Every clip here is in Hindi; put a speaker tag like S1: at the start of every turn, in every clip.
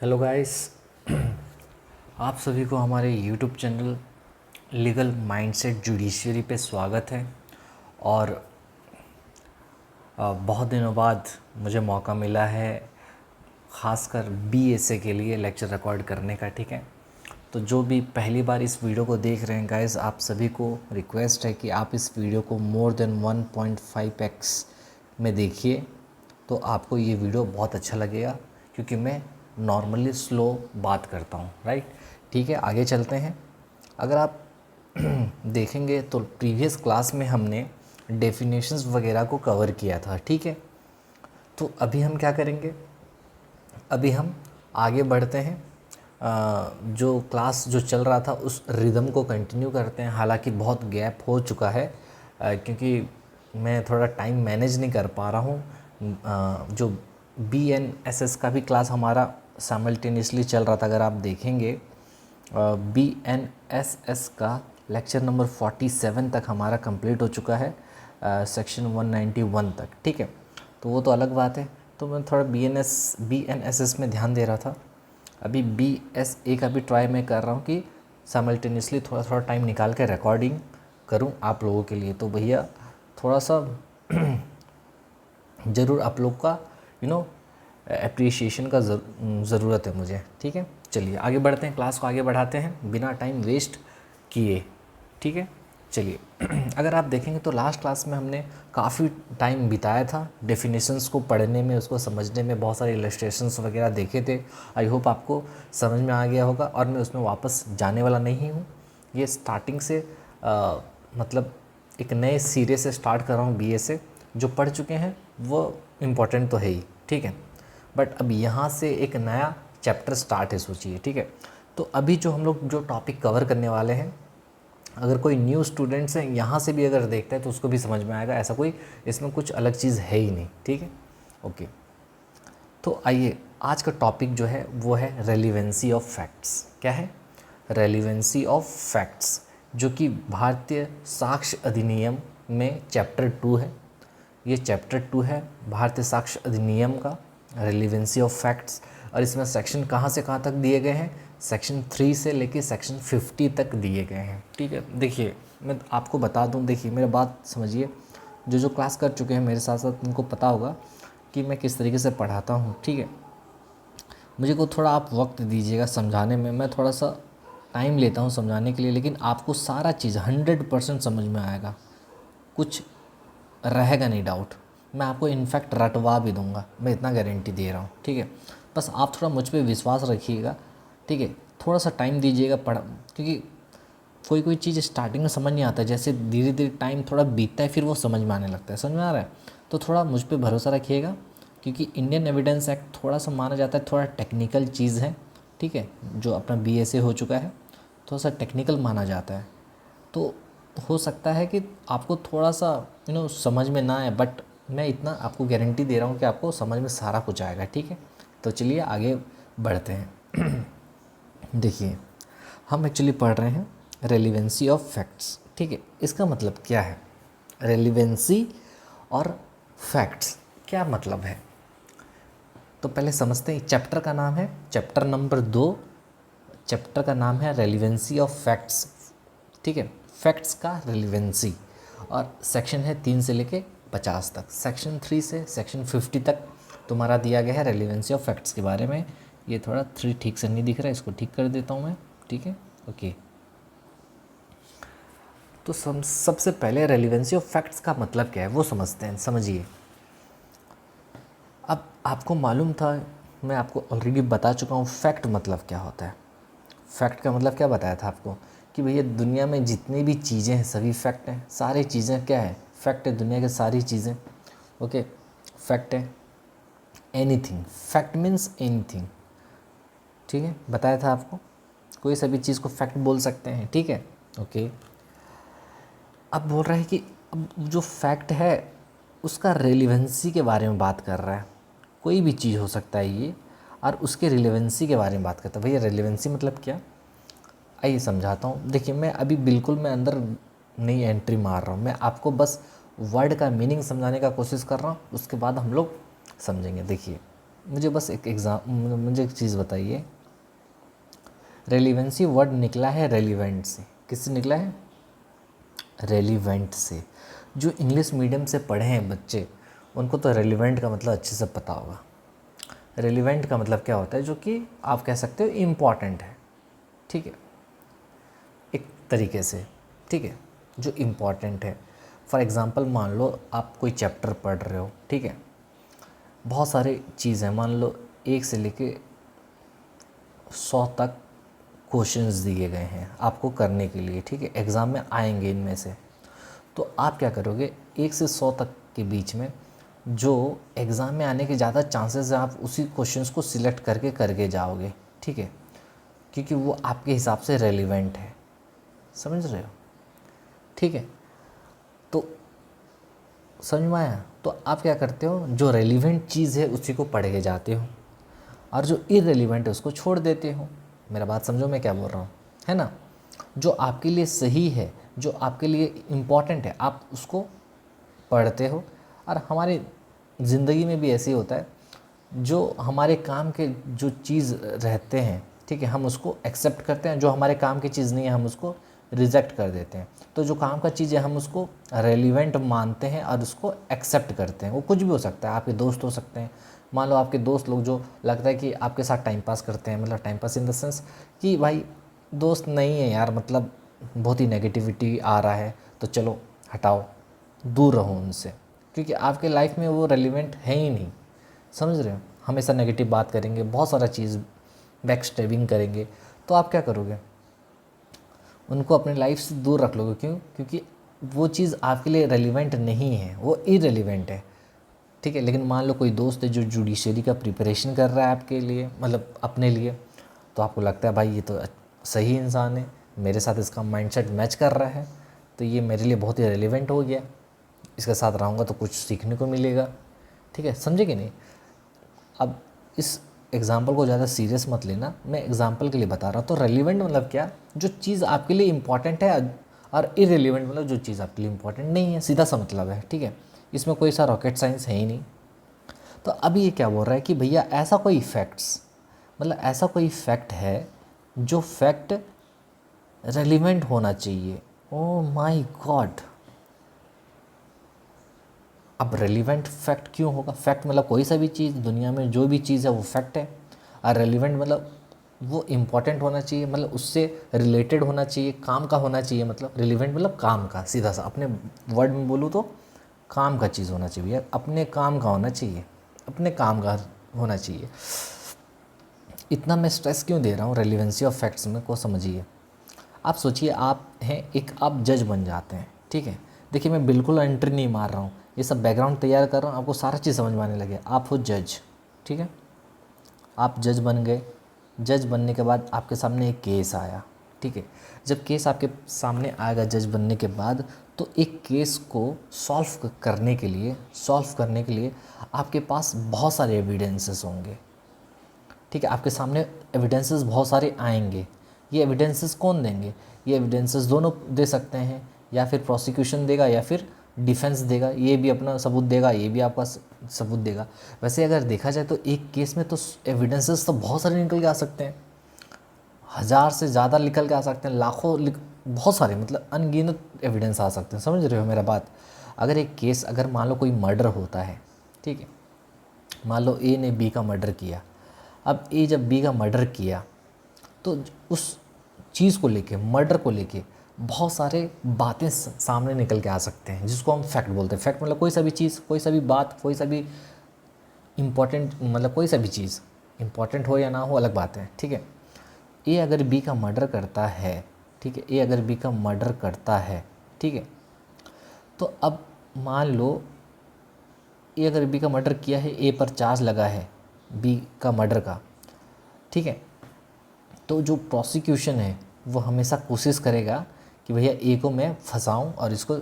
S1: Hello guys. आप सभी को हमारे YouTube channel legal mindset judiciary पे स्वागत है। और बहुत दिनों बाद मुझे मौका मिला है ख़ासकर बीएसए के लिए लेक्चर रिकॉर्ड करने का। ठीक है, तो जो भी पहली बार इस वीडियो को देख रहे हैं गाइस, आप सभी को रिक्वेस्ट है कि आप इस वीडियो को मोर देन 1.5x में देखिए, तो आपको ये वीडियो बहुत अच्छा लगेगा, क्योंकि मैं नॉर्मली स्लो बात करता हूँ। राइट, ठीक है, आगे चलते हैं। अगर आप देखेंगे तो प्रीवियस क्लास में हमने डेफिनेशंस वगैरह को कवर किया था। ठीक है, तो अभी हम क्या करेंगे, अभी हम आगे बढ़ते हैं। जो क्लास जो चल रहा था उस रिदम को कंटिन्यू करते हैं। हालांकि बहुत गैप हो चुका है, क्योंकि मैं थोड़ा टाइम मैनेज नहीं कर पा रहा हूँ। जो BNSS का भी क्लास हमारा साइमल्टेनियसली चल रहा था। अगर आप देखेंगे BNSS का लेक्चर नंबर 47 तक हमारा कंप्लीट हो चुका है, सेक्शन 191 तक। ठीक है, तो वो तो अलग बात है। तो मैं थोड़ा BNSS में ध्यान दे रहा था। अभी BSA का भी ट्राई मैं कर रहा हूँ कि साइमल्टेनियसली थोड़ा थोड़ा टाइम निकाल के रिकॉर्डिंग करूँ आप लोगों के लिए। तो भैया थोड़ा सा ज़रूर आप लोग का अप्रिशिएशन का ज़रूरत है मुझे। ठीक है, चलिए आगे बढ़ते हैं, क्लास को आगे बढ़ाते हैं बिना टाइम वेस्ट किए। ठीक है, चलिए अगर आप देखेंगे तो लास्ट क्लास में हमने काफ़ी टाइम बिताया था डेफिनेशंस को पढ़ने में, उसको समझने में, बहुत सारे इलस्ट्रेशंस वगैरह देखे थे। आई होप आपको समझ में आ गया होगा, और मैं उसमें वापस जाने वाला नहीं हूँ। ये स्टार्टिंग से मतलब एक नए सिरे से स्टार्ट कर रहा हूँ। BSA जो पढ़ चुके हैं वो इम्पोर्टेंट तो है ही, ठीक है, बट अब यहाँ से एक नया चैप्टर स्टार्ट है, सोचिए। ठीक है, तो अभी जो हम लोग जो टॉपिक कवर करने वाले हैं, अगर कोई न्यू स्टूडेंट्स हैं यहाँ से भी अगर देखता है तो उसको भी समझ में आएगा, ऐसा कोई इसमें कुछ अलग चीज़ है ही नहीं। ठीक है, ओके, तो आइए आज का टॉपिक जो है वो है रेलिवेंसी ऑफ फैक्ट्स। क्या है? रेलिवेंसी ऑफ फैक्ट्स, जो कि भारतीय साक्ष्य अधिनियम में चैप्टर 2 है। ये चैप्टर 2 है भारतीय साक्ष्य अधिनियम का, रेलिवेंसी ऑफ फैक्ट्स। और इसमें सेक्शन कहाँ से कहाँ तक दिए गए हैं? सेक्शन 3 से लेके सेक्शन 50 तक दिए गए हैं। ठीक है, देखिए मैं आपको बता दूं, देखिए मेरी बात समझिए। जो क्लास कर चुके हैं मेरे साथ साथ उनको पता होगा कि मैं किस तरीके से पढ़ाता हूँ। ठीक है, मुझे को थोड़ा आप वक्त दीजिएगा समझाने में। मैं थोड़ा सा टाइम लेता हूँ समझाने के लिए, लेकिन आपको सारा चीज़ 100% समझ में आएगा, कुछ रहेगा नहीं डाउट। मैं आपको इनफैक्ट रटवा भी दूंगा, मैं इतना गारंटी दे रहा हूँ। ठीक है, बस आप थोड़ा मुझ पे विश्वास रखिएगा। ठीक है, थोड़ा सा टाइम दीजिएगा क्योंकि कोई कोई चीज़ स्टार्टिंग में समझ नहीं आता, जैसे धीरे धीरे टाइम थोड़ा बीतता है फिर वो समझ में आने लगता है। समझ में आ रहा है? तो थोड़ा मुझ पे भरोसा रखिएगा, क्योंकि इंडियन एविडेंस एक्ट थोड़ा सा माना जाता है, थोड़ा टेक्निकल चीज़ है। ठीक है, जो अपना BSA हो चुका है थोड़ा सा टेक्निकल माना जाता है, तो हो सकता है कि आपको थोड़ा सा समझ में ना आए, बट मैं इतना आपको गारंटी दे रहा हूँ कि आपको समझ में सारा कुछ आएगा। ठीक है, तो चलिए आगे बढ़ते हैं। देखिए हम एक्चुअली पढ़ रहे हैं रेलिवेंसी ऑफ फैक्ट्स। ठीक है, इसका मतलब क्या है? रेलिवेंसी और फैक्ट्स क्या मतलब है, तो पहले समझते हैं। चैप्टर का नाम है, चैप्टर नंबर 2, चैप्टर का नाम है रेलिवेंसी ऑफ फैक्ट्स। ठीक है, फैक्ट्स का रेलिवेंसी, और सेक्शन है 3 से लेके 50 तक। सेक्शन 3 से सेक्शन 50 तक तुम्हारा दिया गया है रेलिवेंसी ऑफ फैक्ट्स के बारे में। ये थोड़ा 3 ठीक से नहीं दिख रहा है, इसको ठीक कर देता हूँ मैं। ठीक है, ओके, तो सबसे पहले रेलिवेंसी ऑफ फैक्ट्स का मतलब क्या है वो समझते हैं। समझिए, अब आपको मालूम था, मैं आपको ऑलरेडी बता चुका हूँ फैक्ट मतलब क्या होता है। फैक्ट का मतलब क्या बताया था आपको कि भैया दुनिया में जितनी भी चीज़ें हैं सभी फैक्ट हैं। सारी चीज़ें क्या है? फैक्ट है, दुनिया की सारी चीज़ें। ओके, फैक्ट है, एनीथिंग, फैक्ट मीन्स एनीथिंग। ठीक है, बताया था आपको, कोई सभी चीज़ को फैक्ट बोल सकते हैं। ठीक है, ओके, अब बोल रहा है कि अब जो फैक्ट है उसका रेलिवेंसी के बारे में बात कर रहा है। कोई भी चीज़ हो सकता है ये, और उसके रिलेवेंसी के बारे में बात करता है। भैया रेलिवेंसी मतलब क्या? आइए समझाता हूँ। देखिए मैं अभी बिल्कुल मैं अंदर नहीं एंट्री मार रहा हूँ, मैं आपको बस वर्ड का मीनिंग समझाने का कोशिश कर रहा हूँ, उसके बाद हम लोग समझेंगे। देखिए मुझे बस एक मुझे एक चीज़ बताइए, रेलिवेंसी वर्ड निकला है रेलिवेंट से, किससे निकला है? रेलिवेंट से। जो इंग्लिश मीडियम से पढ़े हैं बच्चे उनको तो रेलिवेंट का मतलब अच्छे से पता होगा। रेलिवेंट का मतलब क्या होता है? जो कि आप कह सकते हो इम्पॉर्टेंट है, ठीक है, एक तरीके से, ठीक है, जो इम्पॉर्टेंट है। फॉर एग्ज़ाम्पल मान लो आप कोई चैप्टर पढ़ रहे हो, ठीक है, बहुत सारी चीज़ें, मान लो 1 से लेके 100 तक क्वेश्चंस दिए गए हैं आपको करने के लिए, ठीक है, एग्ज़ाम में आएंगे इनमें से। तो आप क्या करोगे, 1 से 100 तक के बीच में जो एग्ज़ाम में आने के ज़्यादा चांसेस है आप उसी क्वेश्चंस को सिलेक्ट करके जाओगे, ठीक है, क्योंकि वो आपके हिसाब से रेलिवेंट है, समझ रहे हो? ठीक है, तो समझ में आया? तो आप क्या करते हो, जो रेलिवेंट चीज़ है उसी को पढ़ के जाते हो और जो इररेलिवेंट है उसको छोड़ देते हो। मेरा बात समझो मैं क्या बोल रहा हूँ, है ना? जो आपके लिए सही है, जो आपके लिए इम्पॉर्टेंट है, आप उसको पढ़ते हो। और हमारी ज़िंदगी में भी ऐसे ही होता है, जो हमारे काम के जो चीज़ रहते हैं, ठीक है, हम उसको एक्सेप्ट करते हैं, जो हमारे काम की चीज़ नहीं है हम उसको रिजेक्ट कर देते हैं। तो जो काम का चीज़ है हम उसको रेलिवेंट मानते हैं और उसको एक्सेप्ट करते हैं। वो कुछ भी हो सकता है, आपके दोस्त हो सकते हैं, मान लो आपके दोस्त लोग जो लगता है कि आपके साथ टाइम पास करते हैं, मतलब time pass in the sense कि भाई दोस्त नहीं है यार, मतलब बहुत ही नेगेटिविटी आ रहा है, तो चलो हटाओ, दूर रहो उनसे, क्योंकि आपके लाइफ में वो रेलिवेंट है ही नहीं, समझ रहे हो? हमेशा नेगेटिव बात करेंगे, बहुत सारा चीज़ बैक स्टेबिंग करेंगे, तो आप क्या करोगे, उनको अपने लाइफ से दूर रख लोगे। क्यों? क्योंकि वो चीज़ आपके लिए रेलिवेंट नहीं है, वो इररेलिवेंट है, ठीक है। लेकिन मान लो कोई दोस्त है जो जुडिशरी का प्रिपरेशन कर रहा है आपके लिए, मतलब अपने लिए, तो आपको लगता है भाई ये तो सही इंसान है, मेरे साथ इसका माइंडसेट मैच कर रहा है, तो ये मेरे लिए बहुत ही रेलिवेंट हो गया, इसके साथ रहूँगा तो कुछ सीखने को मिलेगा, ठीक है, समझे कि नहीं? अब इस एग्ज़ाम्पल को ज़्यादा सीरियस मत लेना, मैं एग्ज़ाम्पल के लिए बता रहा हूँ। तो रेलिवेंट मतलब क्या? जो चीज़ आपके लिए इम्पॉर्टेंट है, और इररिलेवेंट मतलब जो चीज़ आपके लिए इम्पॉर्टेंट नहीं है, सीधा सा मतलब है, ठीक है। इसमें कोई सा रॉकेट साइंस है ही नहीं। तो अब ये क्या बोल रहा है कि भैया ऐसा कोई फैक्ट्स, मतलब ऐसा कोई फैक्ट है जो फैक्ट रेलिवेंट होना चाहिए। ओह माय गॉड, अब रेलिवेंट फैक्ट क्यों होगा? फैक्ट मतलब कोई सा भी चीज़, दुनिया में जो भी चीज़ है वो फैक्ट है, और रेलिवेंट मतलब वो इम्पॉर्टेंट होना चाहिए, मतलब उससे रिलेटेड होना चाहिए, काम का होना चाहिए। मतलब रिलेवेंट मतलब काम का, सीधा सा अपने वर्ड में बोलूँ तो काम का चीज़ होना चाहिए, यार अपने काम का होना चाहिए, अपने काम का होना चाहिए। इतना मैं स्ट्रेस क्यों दे रहा हूँ रेलिवेंसी ऑफ फैक्ट्स में, को समझिए। आप सोचिए, आप हैं एक, आप जज बन जाते हैं, ठीक है। देखिए मैं बिल्कुल एंट्री नहीं मार रहा हूँ, ये सब बैकग्राउंड तैयार कर रहा हूँ, आपको सारा चीज़ समझ में आने लगे। आप हो जज, ठीक है, आप जज बन गए। जज बनने के बाद आपके सामने एक केस आया, ठीक है। जब केस आपके सामने आएगा जज बनने के बाद, तो एक केस को सॉल्व करने के लिए आपके पास बहुत सारे एविडेंसेस होंगे, ठीक है। आपके सामने एविडेंसेस बहुत सारे आएंगे। ये एविडेंसेस कौन देंगे? ये एविडेंसेस दोनों दे सकते हैं, या फिर प्रोसिक्यूशन देगा या फिर डिफेंस देगा, ये भी अपना सबूत देगा, ये भी आपका सबूत देगा। वैसे अगर देखा जाए तो एक केस में तो एविडेंसेस तो बहुत सारे निकल के आ सकते हैं, 1000 से ज़्यादा निकल के आ सकते हैं, लाखों बहुत सारे, मतलब अनगिनत एविडेंस आ सकते हैं, समझ रहे हो मेरा बात? अगर एक केस, अगर मान लो कोई मर्डर होता है, ठीक है, मान लो ए ने बी का मर्डर किया। अब ए जब बी का मर्डर किया तो उस चीज़ को लेके, मर्डर को लेके बहुत सारे बातें सामने निकल के आ सकते हैं, जिसको हम फैक्ट बोलते हैं। फैक्ट मतलब कोई सा भी चीज़, कोई सा भी बात, कोई सा भी इम्पॉर्टेंट, मतलब कोई सा भी चीज़, इम्पॉर्टेंट हो या ना हो अलग बात है, ठीक है। ए अगर बी का मर्डर करता है, ठीक है, ए अगर बी का मर्डर करता है, ठीक है, तो अब मान लो ए अगर बी का मर्डर किया है, ए पर चार्ज लगा है बी का मर्डर का, ठीक है, तो जो प्रोसिक्यूशन है वो हमेशा कोशिश करेगा कि भैया ए को मैं फंसाऊं और इसको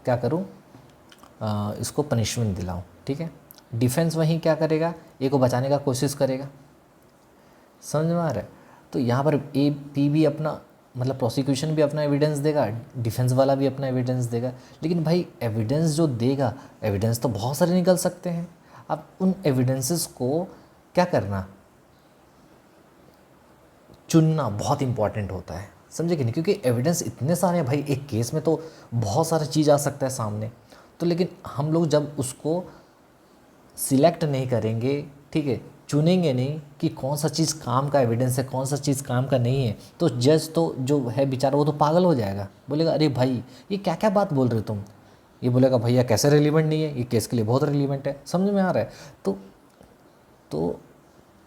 S1: क्या करूं, इसको पनिशमेंट दिलाऊं, ठीक है। डिफेंस वहीं क्या करेगा, ए को बचाने का कोशिश करेगा, समझ में आ रहा है? तो यहाँ पर ए पी भी अपना, मतलब प्रोसिक्यूशन भी अपना एविडेंस देगा, डिफेंस वाला भी अपना एविडेंस देगा। लेकिन भाई एविडेंस जो देगा, एविडेंस तो बहुत सारे निकल सकते हैं। अब उन एविडेंसेस को क्या करना, चुनना बहुत इंपॉर्टेंट होता है, समझे कि नहीं, क्योंकि एविडेंस इतने सारे हैं भाई, एक केस में तो बहुत सारा चीज़ आ सकता है सामने। तो लेकिन हम लोग जब उसको सिलेक्ट नहीं करेंगे, ठीक है, चुनेंगे नहीं कि कौन सा चीज़ काम का एविडेंस है, कौन सा चीज़ काम का नहीं है, तो जज तो जो है बेचारा वो तो पागल हो जाएगा, बोलेगा अरे भाई ये क्या क्या बात बोल रहे हो तुम, ये बोलेगा भैया कैसे रेलिवेंट नहीं है, ये केस के लिए बहुत रेलिवेंट है, समझ में आ रहा है। तो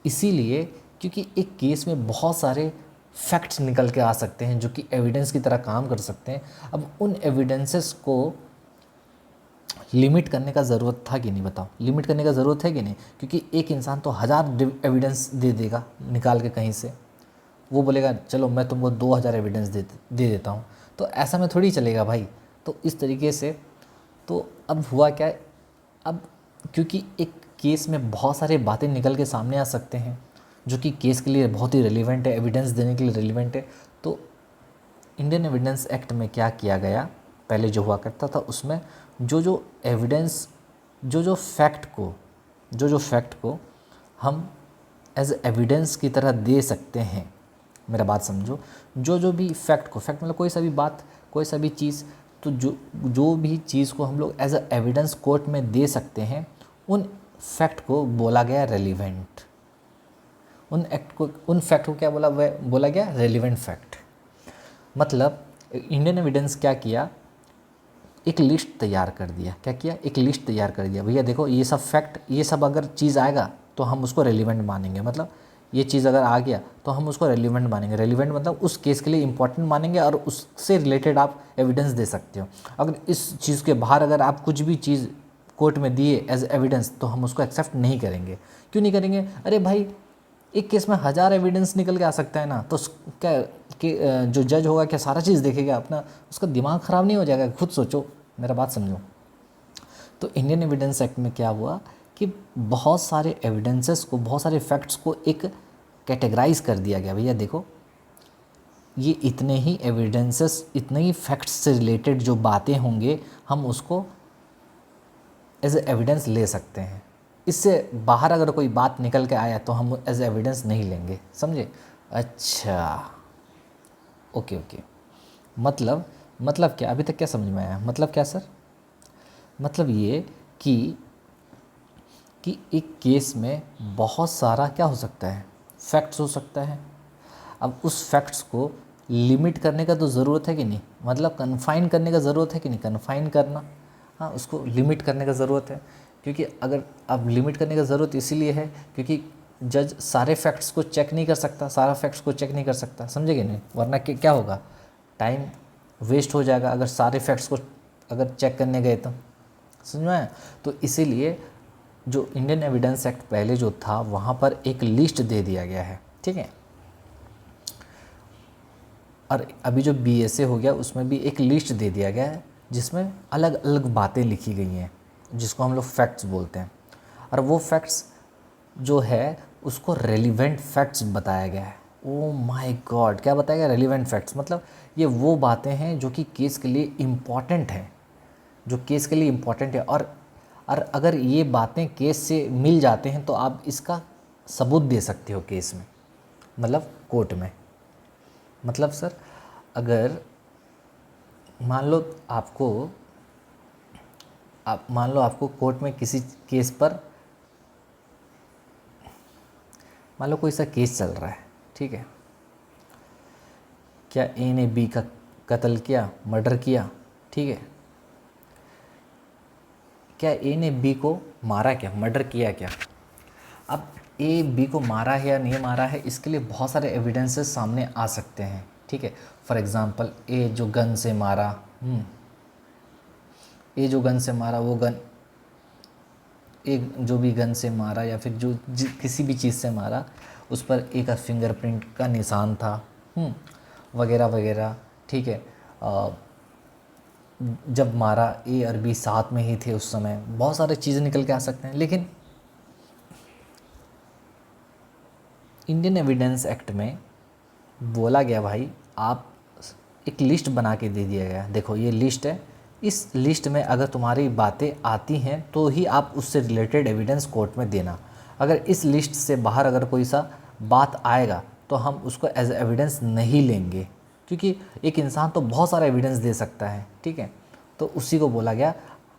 S1: इसीलिए क्योंकि एक केस में बहुत सारे फैक्ट्स निकल के आ सकते हैं जो कि एविडेंस की तरह काम कर सकते हैं। अब उन एविडेंसेस को लिमिट करने का ज़रूरत था कि नहीं, बताओ, लिमिट करने का ज़रूरत है कि नहीं, क्योंकि एक इंसान तो 1000 एविडेंस दे देगा निकाल के कहीं से, वो बोलेगा चलो मैं तुमको 2000 एविडेंस दे देता हूँ, तो ऐसा में थोड़ी चलेगा भाई। तो इस तरीके से तो अब हुआ क्या, अब क्योंकि एक केस में बहुत सारे बातें निकल के सामने आ सकते हैं जो कि केस के लिए बहुत ही रेलिवेंट है, एविडेंस देने के लिए रेलिवेंट है। तो इंडियन एविडेंस एक्ट में क्या किया गया, पहले जो हुआ करता था उसमें जो एविडेंस, जो फैक्ट को हम एज एविडेंस की तरह दे सकते हैं, मेरा बात समझो, जो भी फैक्ट मतलब कोई सा भी बात, कोई सा भी चीज़, तो जो भी चीज़ को हम लोग एज अ एविडेंस कोर्ट में दे सकते हैं, उन फैक्ट को बोला गया रेलिवेंट, उन फैक्ट को क्या बोला गया रेलिवेंट फैक्ट। मतलब इंडियन एविडेंस क्या किया, एक लिस्ट तैयार कर दिया, क्या किया, एक लिस्ट तैयार कर दिया, भैया देखो ये सब फैक्ट, ये सब अगर चीज़ आएगा तो हम उसको रेलिवेंट मानेंगे, मतलब ये चीज़ अगर आ गया तो हम उसको रेलिवेंट मानेंगे, रेलिवेंट मतलब उस केस के लिए इंपॉर्टेंट मानेंगे और उससे रिलेटेड आप एविडेंस दे सकते हो। अगर इस चीज़ के बाहर अगर आप कुछ भी चीज़ कोर्ट में दिए एज एविडेंस तो हम उसको एक्सेप्ट नहीं करेंगे। क्यों नहीं करेंगे, अरे भाई एक केस में 1000 एविडेंस निकल के आ सकता है ना, तो क्या कि जो जज होगा क्या सारा चीज़ देखेगा अपना, उसका दिमाग ख़राब नहीं हो जाएगा, खुद सोचो, मेरा बात समझो। तो इंडियन एविडेंस एक्ट में क्या हुआ कि बहुत सारे एविडेंसेस को, बहुत सारे फैक्ट्स को एक कैटेगराइज कर दिया गया, भैया देखो ये इतने ही एविडेंसेस, इतने ही फैक्ट्स से रिलेटेड जो बातें होंगे हम उसको एज एविडेंस ले सकते हैं, इससे बाहर अगर कोई बात निकल के आया तो हम एज एविडेंस नहीं लेंगे, समझे। अच्छा ओके, मतलब क्या, अभी तक क्या समझ में आया, मतलब क्या सर, मतलब ये कि एक केस में बहुत सारा क्या हो सकता है, फैक्ट्स हो सकता है। अब उस फैक्ट्स को लिमिट करने का तो ज़रूरत है कि नहीं, मतलब कन्फाइन करने का ज़रूरत है कि नहीं, कन्फाइन करना, हाँ उसको लिमिट करने का ज़रूरत है। क्योंकि अगर अब लिमिट करने का ज़रूरत इसीलिए है क्योंकि जज सारे फैक्ट्स को चेक नहीं कर सकता, सारा फैक्ट्स को चेक नहीं कर सकता, समझेंगे नहीं, वरना क्या होगा, टाइम वेस्ट हो जाएगा अगर सारे फैक्ट्स को अगर चेक करने गए तो, समझ में आया। तो इसीलिए जो इंडियन एविडेंस एक्ट पहले जो था वहाँ पर एक लिस्ट दे दिया गया है, ठीक है, और अभी जो BSA हो गया उसमें भी एक लिस्ट दे दिया गया है जिसमें अलग अलग बातें लिखी गई हैं जिसको हम लोग फैक्ट्स बोलते हैं। और वो फैक्ट्स जो है उसको रेलिवेंट फैक्ट्स बताया गया है। ओ माय गॉड, क्या बताया गया, रेलिवेंट फैक्ट्स, मतलब ये वो बातें हैं जो कि केस के लिए इम्पॉर्टेंट हैं, जो केस के लिए इम्पॉर्टेंट है। और अगर ये बातें केस से मिल जाते हैं तो आप इसका सबूत दे सकते हो केस में, मतलब कोर्ट में। मतलब सर अगर मान लो आपको कोर्ट में किसी केस पर, मान लो कोई सा केस चल रहा है, ठीक है, क्या A ने B का कत्ल किया, मर्डर किया, ठीक है, क्या A ने B को मारा, क्या मर्डर किया क्या। अब A B को मारा है या नहीं मारा है इसके लिए बहुत सारे एविडेंसेस सामने आ सकते हैं, ठीक है। फॉर एग्ज़ाम्पल A जो गन से मारा, A जो गन से मारा, वो गन एक जो भी गन से मारा या फिर किसी भी चीज़ से मारा उस पर एक फिंगरप्रिंट का निशान था, वगैरह वगैरह, ठीक है। जब मारा A और B साथ में ही थे उस समय, बहुत सारे चीज़ें निकल के आ सकते हैं। लेकिन इंडियन एविडेंस एक्ट में बोला गया भाई आप एक लिस्ट बना के दे दिया गया, देखो ये लिस्ट है, इस लिस्ट में अगर तुम्हारी बातें आती हैं तो ही आप उससे रिलेटेड एविडेंस कोर्ट में देना। अगर इस लिस्ट से बाहर अगर कोई सा बात आएगा तो हम उसको एज एविडेंस नहीं लेंगे, क्योंकि एक इंसान तो बहुत सारा एविडेंस दे सकता है, ठीक है। तो उसी को बोला गया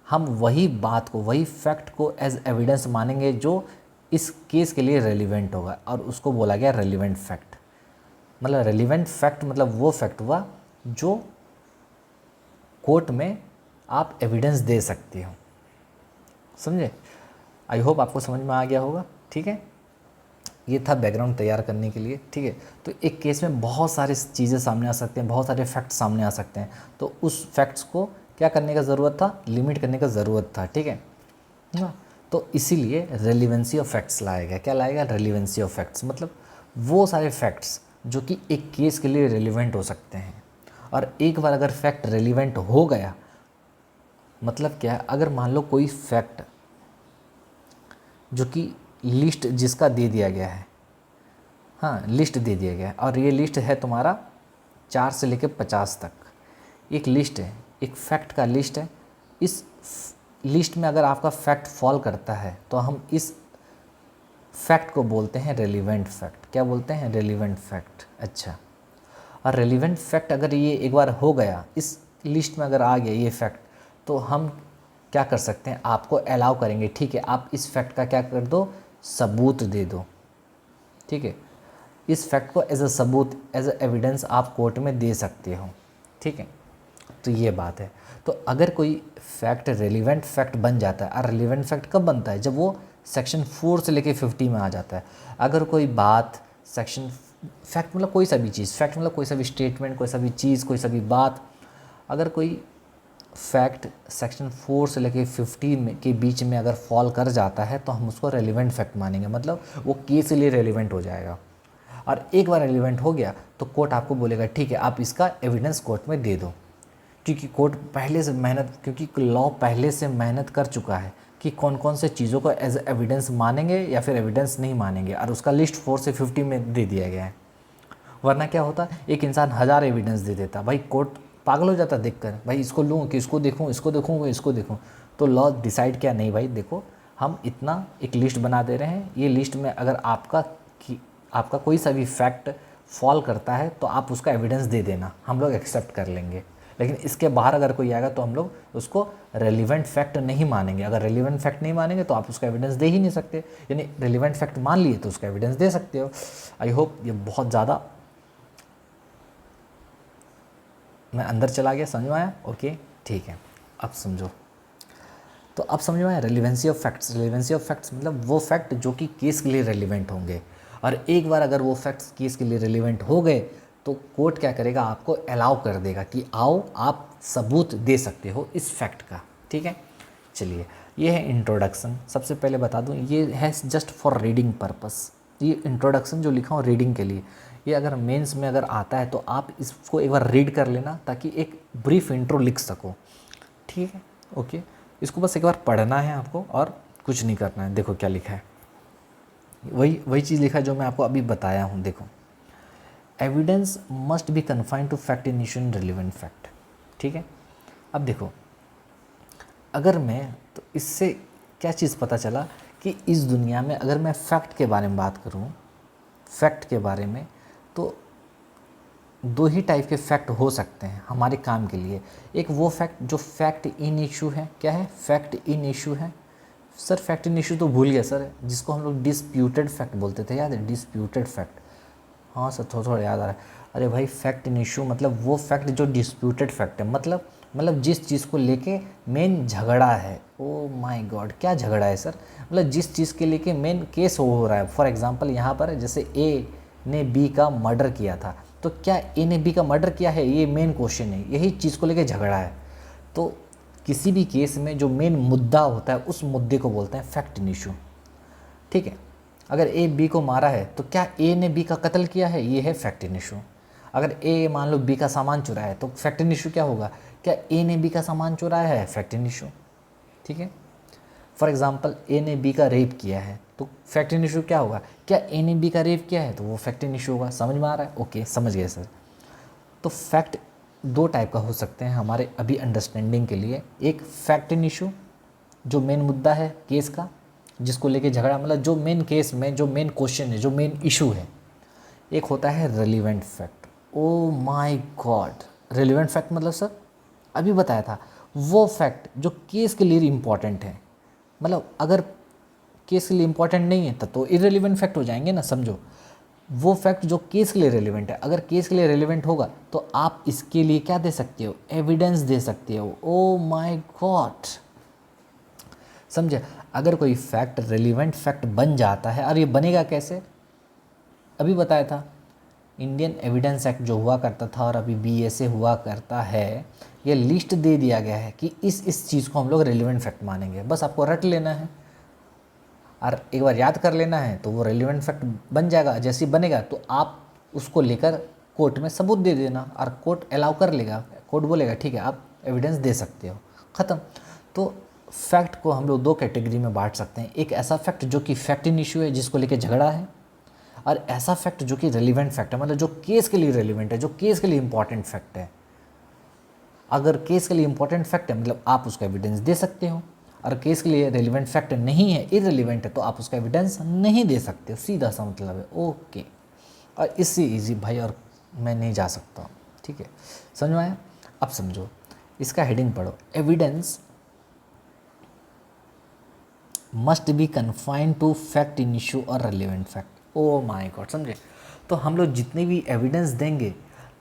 S1: हम वही बात को, वही फैक्ट को एज एविडेंस मानेंगे जो इस केस के लिए रेलिवेंट होगा, और उसको बोला गया रेलिवेंट फैक्ट। मतलब रेलिवेंट फैक्ट मतलब वो फैक्ट हुआ जो कोर्ट में आप एविडेंस दे सकते हो, समझे। आई होप आपको समझ में आ गया होगा, ठीक है। ये था बैकग्राउंड तैयार करने के लिए, ठीक है। तो एक केस में बहुत सारी चीज़ें सामने आ सकते हैं, बहुत सारे फैक्ट सामने आ सकते हैं, तो उस फैक्ट्स को क्या करने का ज़रूरत था, लिमिट करने का ज़रूरत था, ठीक है ना। तो इसीलिए रेलिवेंसी ऑफ फैक्ट्स लाया गया। क्या लाएगा, रेलिवेंसी ऑफ फैक्ट्स, मतलब वो सारे फैक्ट्स जो कि एक केस के लिए रेलिवेंट हो सकते हैं। और एक बार अगर फैक्ट रेलिवेंट हो गया, मतलब क्या है, अगर मान लो कोई फैक्ट जो कि लिस्ट जिसका दे दिया गया है, हाँ लिस्ट दे दिया गया है, और ये लिस्ट है तुम्हारा 4 से लेकर 50 तक, एक लिस्ट है, एक फैक्ट का लिस्ट है। इस लिस्ट में अगर आपका फैक्ट फॉल करता है तो हम इस फैक्ट को बोलते हैं रेलिवेंट फैक्ट। क्या बोलते हैं, रेलिवेंट फैक्ट। अच्छा, और रेलिवेंट फैक्ट अगर ये एक बार हो गया, इस लिस्ट में अगर आ गया ये फैक्ट, तो हम क्या कर सकते हैं, आपको अलाउ करेंगे, ठीक है, आप इस फैक्ट का क्या कर दो, सबूत दे दो, ठीक है। इस फैक्ट को एज अ सबूत, एज अ एविडेंस आप कोर्ट में दे सकते हो, ठीक है। तो ये बात है। तो अगर कोई फैक्ट रेलिवेंट फैक्ट बन जाता है, और रेलिवेंट फैक्ट कब बनता है, जब वो सेक्शन 4 से लेके 50 में आ जाता है। अगर कोई बात सेक्शन फैक्ट मतलब कोई सा भी चीज़, फैक्ट मतलब कोई सा भी स्टेटमेंट, कोई सा भी चीज़, कोई सा भी बात, अगर कोई फैक्ट सेक्शन 4 से लेके 50 में के बीच में अगर फॉल कर जाता है तो हम उसको रेलिवेंट फैक्ट मानेंगे, मतलब वो केस के लिए रेलिवेंट हो जाएगा। और एक बार रेलिवेंट हो गया तो कोर्ट आपको बोलेगा ठीक है, आप इसका एविडेंस कोर्ट में दे दो, क्योंकि कोर्ट पहले से मेहनत, क्योंकि लॉ पहले से मेहनत कर चुका है कि कौन कौन से चीज़ों को एज एविडेंस मानेंगे या फिर एविडेंस नहीं मानेंगे, और उसका लिस्ट 4 से 50 में दे दिया गया है। वरना क्या होता, एक इंसान 1000 एविडेंस दे देता, भाई कोर्ट पागल हो जाता देखकर, भाई इसको लूँ कि इसको देखूँ, इसको देखूँ, इसको देखूँ। तो लॉ डिसाइड किया, नहीं भाई देखो, हम इतना एक लिस्ट बना दे रहे हैं, ये लिस्ट में अगर आपका कोई सा भी फैक्ट फॉल करता है तो आप उसका एविडेंस दे देना, हम लोग एक्सेप्ट कर लेंगे। लेकिन इसके बाहर अगर कोई आएगा तो हम लोग उसको रेलिवेंट फैक्ट नहीं मानेंगे। अगर रेलिवेंट फैक्ट नहीं मानेंगे तो आप उसका एविडेंस दे ही नहीं सकते, यानी रेलिवेंट फैक्ट मान लिए तो उसका एविडेंस दे सकते हो। आई होप ये बहुत ज़्यादा मैं अंदर चला गया, समझ में आया, ओके ठीक है। अब समझो, तो अब समझ में आया relevancy of facts. Relevancy of facts मतलब वो फैक्ट जो कि केस के लिए रेलिवेंट होंगे, और एक बार अगर वो फैक्ट्स केस के लिए रेलिवेंट हो गए तो कोर्ट क्या करेगा, आपको अलाउ कर देगा कि आओ आप सबूत दे सकते हो इस फैक्ट का, ठीक है। चलिए, ये है इंट्रोडक्शन। सबसे पहले बता दूं, ये है जस्ट फॉर रीडिंग पर्पस। ये इंट्रोडक्शन जो लिखा हूँ रीडिंग के लिए, ये अगर मेंस में अगर आता है तो आप इसको एक बार रीड कर लेना ताकि एक ब्रीफ इंट्रो लिख सको, ठीक है, ओके। इसको बस एक बार पढ़ना है आपको और कुछ नहीं करना है। देखो क्या लिखा है, वही चीज़ लिखा है जो मैं आपको अभी बताया हूँ। देखो, evidence must be confined to fact in issue in relevant fact, ठीक है। अब देखो, अगर मैं तो इससे क्या चीज़ पता चला कि इस दुनिया में अगर मैं फैक्ट के बारे में बात करूँ, फैक्ट के बारे में, तो 2 ही टाइप के फैक्ट हो सकते हैं हमारे काम के लिए। एक वो फैक्ट जो फैक्ट इन इशू है, क्या है, फैक्ट इन इशू है। सर फैक्ट इन इशू तो भूल गया सर, जिसको हम लोग डिस्प्यूटेड फैक्ट बोलते थे, याद है, डिस्प्यूटेड फैक्ट। हाँ सर, थोड़ा थोड़ा याद आ रहा है। अरे भाई, फैक्ट इन इशू मतलब वो फैक्ट जो डिस्प्यूटेड फैक्ट है, मतलब जिस चीज़ को लेके मेन झगड़ा है। ओ माय गॉड, क्या झगड़ा है सर, मतलब जिस चीज़ के लेके मेन केस हो रहा है। फॉर एग्जांपल यहाँ पर जैसे ए ने बी का मर्डर किया था, तो क्या ए ने बी का मर्डर किया है, ये मेन क्वेश्चन है, यही चीज़ को लेके झगड़ा है। तो किसी भी केस में जो मेन मुद्दा होता है उस मुद्दे को बोलते हैं फैक्ट इन इशू, ठीक है। अगर ए बी को मारा है तो क्या ए ने बी का कत्ल किया है, ये है फैक्ट इन इशू। अगर ए मान लो बी का सामान चुराया है तो फैक्ट इन इशू क्या होगा, क्या ए ने बी का सामान चुराया है, फैक्ट इन इशू, ठीक है। फॉर एग्जांपल ए ने बी का रेप किया है तो फैक्ट इन इशू क्या होगा, क्या ए ने बी का रेप किया है, तो वो फैक्ट इन इशू होगा। समझ में आ रहा है, ओके, समझ गए सर। तो फैक्ट 2 टाइप का हो सकते हैं हमारे अभी अंडरस्टैंडिंग के लिए। एक फैक्ट इन इशू जो मेन मुद्दा है केस का, जिसको लेके झगड़ा, मतलब जो मेन केस में जो मेन क्वेश्चन है, जो मेन इशू है। एक होता है relevant fact. Oh my God, relevant fact मतलब सर अभी बताया था, वो फैक्ट जो केस के लिए इम्पॉर्टेंट है। मतलब अगर केस के लिए इम्पॉर्टेंट नहीं है तब तो इररिलेवेंट फैक्ट हो जाएंगे ना, समझो। वो फैक्ट जो केस के लिए रेलिवेंट है, अगर केस के लिए रेलिवेंट होगा तो आप इसके लिए क्या दे सकते हो, एविडेंस दे सकते हो। ओ माय गॉड, समझे। अगर कोई फैक्ट रेलिवेंट फैक्ट बन जाता है, और ये बनेगा कैसे, अभी बताया था। इंडियन एविडेंस एक्ट जो हुआ करता था और अभी बीएसए हुआ करता है, ये लिस्ट दे दिया गया है कि इस चीज़ को हम लोग रेलिवेंट फैक्ट मानेंगे। बस आपको रट लेना है और एक बार याद कर लेना है तो वो रेलिवेंट फैक्ट बन जाएगा। जैसे ही बनेगा तो आप उसको लेकर कोर्ट में सबूत दे देना और कोर्ट अलाउ कर लेगा, कोर्ट बोलेगा ठीक है आप एविडेंस दे सकते हो, ख़त्म। तो फैक्ट को हम लोग दो कैटेगरी में बांट सकते हैं। एक ऐसा फैक्ट जो कि फैक्ट इन इशू है, जिसको लेके झगड़ा है, और ऐसा फैक्ट जो कि रेलिवेंट फैक्ट है, मतलब जो केस के लिए रेलिवेंट है, जो केस के लिए इंपॉर्टेंट फैक्ट है। अगर केस के लिए इंपॉर्टेंट फैक्ट है मतलब आप उसका एविडेंस दे सकते हो, और केस के लिए रेलिवेंट फैक्ट नहीं है, इररिलेवेंट है, तो आप उसका एविडेंस नहीं दे सकते हो, सीधा सा मतलब है। ओके, और इससे इजी भाई और मैं नहीं जा सकता, ठीक है, समझ में आया। अब समझो, इसका हेडिंग पढ़ो, evidence must be confined to fact in issue और relevant fact. Oh my god, समझे। तो हम लोग जितने भी एविडेंस देंगे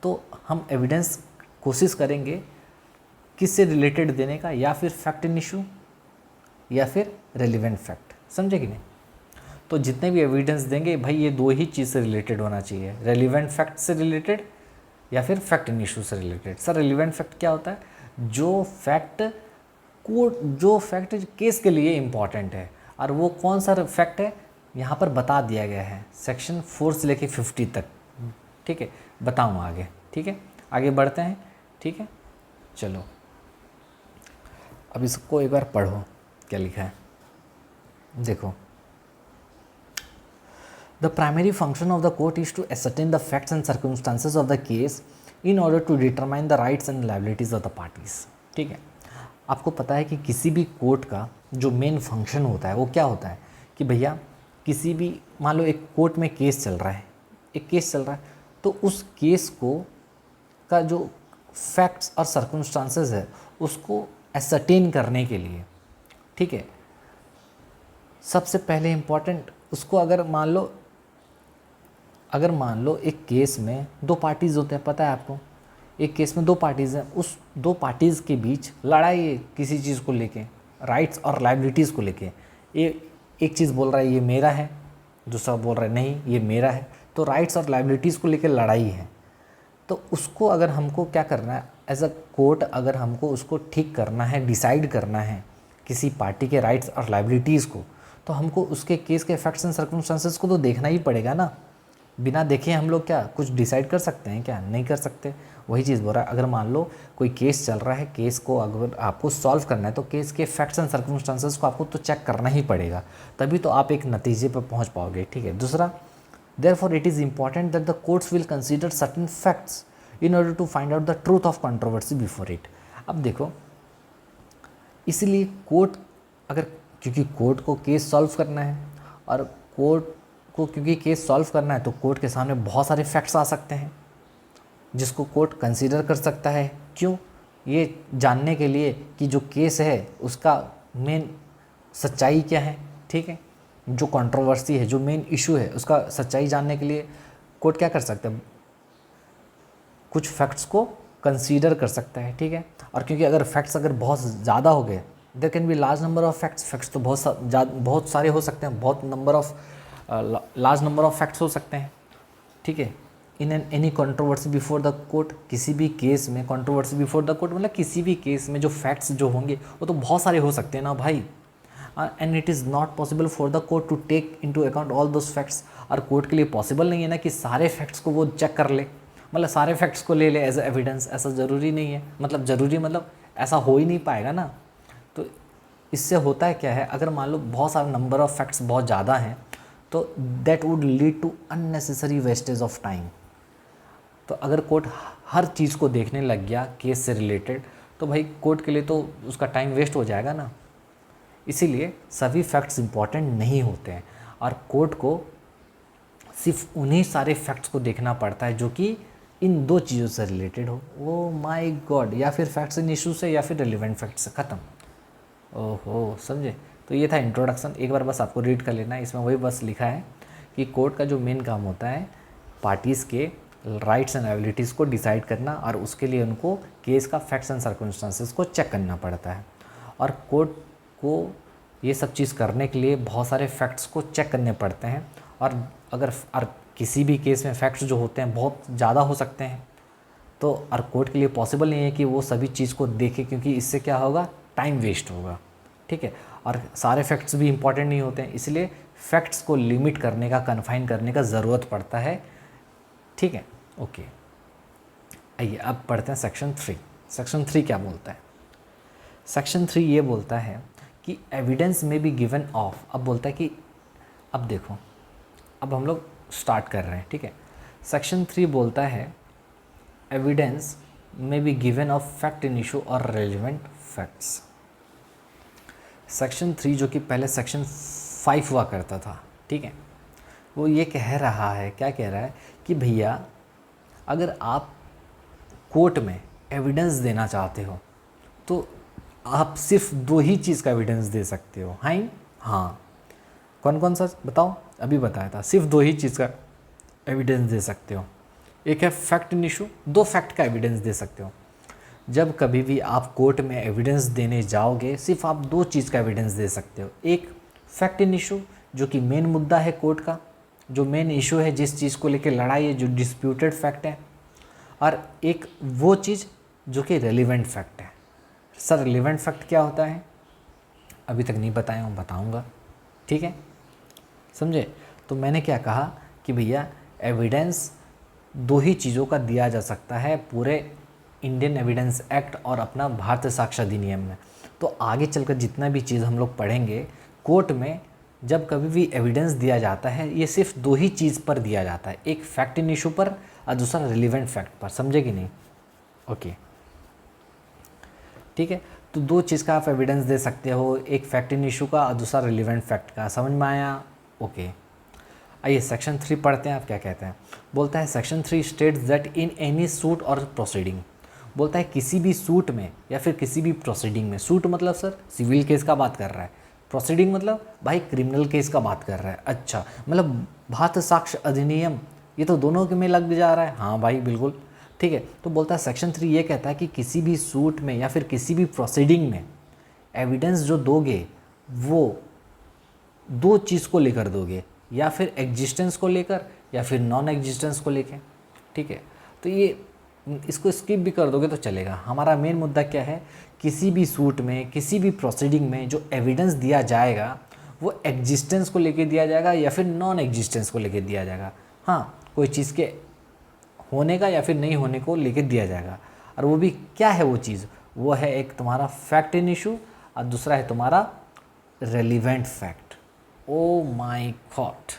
S1: तो हम एविडेंस कोशिश करेंगे किससे रिलेटेड देने का, या फिर फैक्ट इन इशू या फिर रेलिवेंट फैक्ट, समझे कि नहीं। तो जितने भी एविडेंस देंगे भाई ये दो ही चीज़ से रिलेटेड होना चाहिए, रेलिवेंट फैक्ट से रिलेटेड या फिर फैक्ट इन इशू से रिलेटेड। सर रेलिवेंट फैक्ट क्या होता है, जो फैक्ट केस के लिए इम्पॉर्टेंट है, और वो कौन सा फैक्ट है यहाँ पर बता दिया गया है सेक्शन 4 से लेके 50 तक, ठीक है, बताऊँ आगे, ठीक है, आगे बढ़ते हैं, ठीक है। चलो अब इसको एक बार पढ़ो क्या लिखा है, देखो। The primary function of the court is to ascertain the facts and circumstances of the case in order to determine the rights and liabilities of the parties। ठीक है, आपको पता है कि किसी भी कोर्ट का जो मेन फंक्शन होता है वो क्या होता है कि भैया किसी भी, मान लो एक कोर्ट में केस चल रहा है, एक केस चल रहा है, तो उस केस को का जो फैक्ट्स और सर्कमस्टांसेस है उसको एसर्टेन करने के लिए, ठीक है, सबसे पहले इम्पॉर्टेंट उसको, अगर मान लो एक केस में दो पार्टीज़ होते हैं, पता है आपको, एक केस में दो पार्टीज़ हैं, उस दो पार्टीज़ के बीच लड़ाई है किसी चीज़ को लेके, राइट्स और लायबिलिटीज़ को लेके। एक चीज़ बोल रहा है ये मेरा है, दूसरा बोल रहा है नहीं ये मेरा है, तो राइट्स और लायबिलिटीज़ को लेकर लड़ाई है। तो उसको अगर हमको क्या करना है एज अ कोर्ट, अगर हमको उसको ठीक करना है, डिसाइड करना है किसी पार्टी के राइट्स और लायबिलिटीज़ को, तो हमको उसके केस के फैक्ट्स एंड सर्कमस्टांसेस को तो देखना ही पड़ेगा ना। बिना देखे हम लोग क्या कुछ डिसाइड कर सकते हैं क्या, नहीं कर सकते। वही चीज़ बोल रहा है, अगर मान लो कोई केस चल रहा है, केस को अगर आपको सॉल्व करना है तो केस के फैक्ट्स एंड सर्कमस्टांसेस को आपको तो चेक करना ही पड़ेगा, तभी तो आप एक नतीजे पर पहुंच पाओगे, ठीक है। दूसरा, therefore it is important that the courts will consider certain facts in order to find out the truth of controversy before it. अब देखो, इसलिए कोर्ट अगर, क्योंकि कोर्ट को केस सॉल्व करना है, और कोर्ट को क्योंकि केस सॉल्व करना है तो कोर्ट के सामने बहुत सारे फैक्ट्स आ सकते हैं जिसको कोर्ट कंसीडर कर सकता है। क्यों, ये जानने के लिए कि जो केस है उसका मेन सच्चाई क्या है, ठीक है, जो कंट्रोवर्सी है, जो मेन इशू है, उसका सच्चाई जानने के लिए कोर्ट क्या कर सकता है, कुछ फैक्ट्स को कंसीडर कर सकता है, ठीक है। और क्योंकि अगर फैक्ट्स अगर बहुत ज़्यादा हो गए, there can be large number of facts तो बहुत सारे हो सकते हैं, लार्ज नंबर ऑफ फैक्ट्स हो सकते हैं, ठीक है। In any controversy before the court, किसी भी केस में कंट्रोवर्सी बिफोर द कोर्ट मतलब किसी भी केस में जो फैक्ट्स जो होंगे वो तो बहुत सारे हो सकते हैं ना भाई। And it is not possible for the court to take into account all those facts. और कोर्ट के लिए पॉसिबल नहीं है ना कि सारे फैक्ट्स को वो चेक कर ले, मतलब सारे फैक्ट्स को ले ले एज एविडेंस, ऐसा ज़रूरी नहीं है, मतलब ऐसा हो ही नहीं पाएगा ना। तो इससे होता है क्या है, अगर मान लो बहुत सारे नंबर ऑफ़ फैक्ट्स बहुत ज़्यादा हैं तो that would lead to unnecessary wastage of time. तो अगर कोर्ट हर चीज़ को देखने लग गया केस से रिलेटेड तो भाई कोर्ट के लिए तो उसका टाइम वेस्ट हो जाएगा ना। इसीलिए सभी फैक्ट्स इम्पॉर्टेंट नहीं होते हैं और कोर्ट को सिर्फ उन्हीं सारे फैक्ट्स को देखना पड़ता है जो कि इन दो चीज़ों से रिलेटेड हो। ओ माय गॉड, या फिर फैक्ट्स इन इशू से या फिर रिलेवेंट फैक्ट्स से, ख़त्म। ओहो, समझे। तो ये था इंट्रोडक्शन, एक बार बस आपको रीड कर लेना है। इसमें वही बस लिखा है कि कोर्ट का जो मेन काम होता है पार्टीज़ के राइट्स एंड एबिलिटीज़ को डिसाइड करना और उसके लिए उनको केस का फैक्ट्स एंड सर्कमस्टांसेस को चेक करना पड़ता है। और कोर्ट को ये सब चीज़ करने के लिए बहुत सारे फैक्ट्स को चेक करने पड़ते हैं और अगर किसी भी केस में फैक्ट्स जो होते हैं बहुत ज़्यादा हो सकते हैं तो और कोर्ट के लिए पॉसिबल नहीं है कि वो सभी चीज़ को देखे, क्योंकि इससे क्या होगा, टाइम वेस्ट होगा। ठीक है, और सारे फैक्ट्स भी इंपॉर्टेंट नहीं होते हैं, इसलिए फैक्ट्स को लिमिट करने का, कन्फाइन करने का ज़रूरत पड़ता है। ठीक है, ओके। आइए अब पढ़ते हैं सेक्शन 3। सेक्शन 3 क्या बोलता है? सेक्शन 3 ये बोलता है कि एविडेंस में बी गिवन ऑफ। अब बोलता है कि अब देखो, अब हम लोग स्टार्ट कर रहे हैं। ठीक है, सेक्शन 3 बोलता है एविडेंस में be given of fact in issue और रेलिवेंट फैक्ट्स। सेक्शन 3 जो कि पहले सेक्शन 5 हुआ करता था, ठीक है, वो ये कह रहा है, क्या कह रहा है कि भैया अगर आप कोर्ट में एविडेंस देना चाहते हो तो आप सिर्फ 2 ही चीज़ का एविडेंस दे सकते हो। हाँ, कौन कौन सा बताओ? अभी बताया था, सिर्फ 2 ही चीज़ का एविडेंस दे सकते हो। एक है फैक्ट इन इशू, 2 फैक्ट का एविडेंस दे सकते हो। जब कभी भी आप कोर्ट में एविडेंस देने जाओगे सिर्फ आप 2 चीज़ का एविडेंस दे सकते हो। एक फैक्ट इन इशू जो कि मेन मुद्दा है कोर्ट का, जो मेन इशू है, जिस चीज़ को लेकर लड़ाई है, जो डिस्प्यूटेड फैक्ट है, और एक वो चीज़ जो कि रेलिवेंट फैक्ट है। सर रेलिवेंट फैक्ट क्या होता है? अभी तक नहीं बताया हूँ, बताऊँगा। ठीक है, समझे। तो मैंने क्या कहा कि भैया एविडेंस 2 ही चीज़ों का दिया जा सकता है पूरे इंडियन एविडेंस एक्ट और अपना भारतीय साक्ष्य अधिनियम में। तो आगे चलकर जितना भी चीज़ हम लोग पढ़ेंगे, कोर्ट में जब कभी भी एविडेंस दिया जाता है ये सिर्फ 2 ही चीज़ पर दिया जाता है, एक फैक्ट इन इशू पर और दूसरा रिलीवेंट फैक्ट पर। समझे कि नहीं? ओके, ठीक है। तो 2 चीज़ का आप एविडेंस दे सकते हो, एक फैक्ट इन इशू का और दूसरा रिलीवेंट फैक्ट का। समझ में आया? ओके। आइए सेक्शन 3 पढ़ते हैं, आप क्या कहते हैं। बोलता है section 3 states that in any suit और प्रोसीडिंग। बोलता है किसी भी सूट में या फिर किसी भी प्रोसीडिंग में। सूट मतलब सर सिविल केस का बात कर रहा है, प्रोसीडिंग मतलब भाई क्रिमिनल केस का बात कर रहा है। अच्छा, मतलब भारतीय साक्ष्य अधिनियम ये तो दोनों के में लग जा रहा है। हाँ भाई बिल्कुल, ठीक है। तो बोलता है सेक्शन 3 ये कहता है कि किसी भी सूट में या फिर किसी भी प्रोसीडिंग में एविडेंस जो दोगे वो 2 चीज़ को लेकर दोगे, या फिर एग्जिस्टेंस को लेकर या फिर नॉन एग्जिस्टेंस को लेकर। ठीक है, तो ये इसको स्किप भी कर दोगे तो चलेगा। हमारा मेन मुद्दा क्या है, किसी भी सूट में किसी भी प्रोसीडिंग में जो एविडेंस दिया जाएगा वो एग्जिस्टेंस को लेके दिया जाएगा या फिर नॉन एग्जिस्टेंस को लेके दिया जाएगा। हाँ, कोई चीज़ के होने का या फिर नहीं होने को लेके दिया जाएगा। और वो भी क्या है वो चीज़, वो है एक तुम्हारा फैक्ट इन इशू और दूसरा है तुम्हारा relevant fact. Oh my God,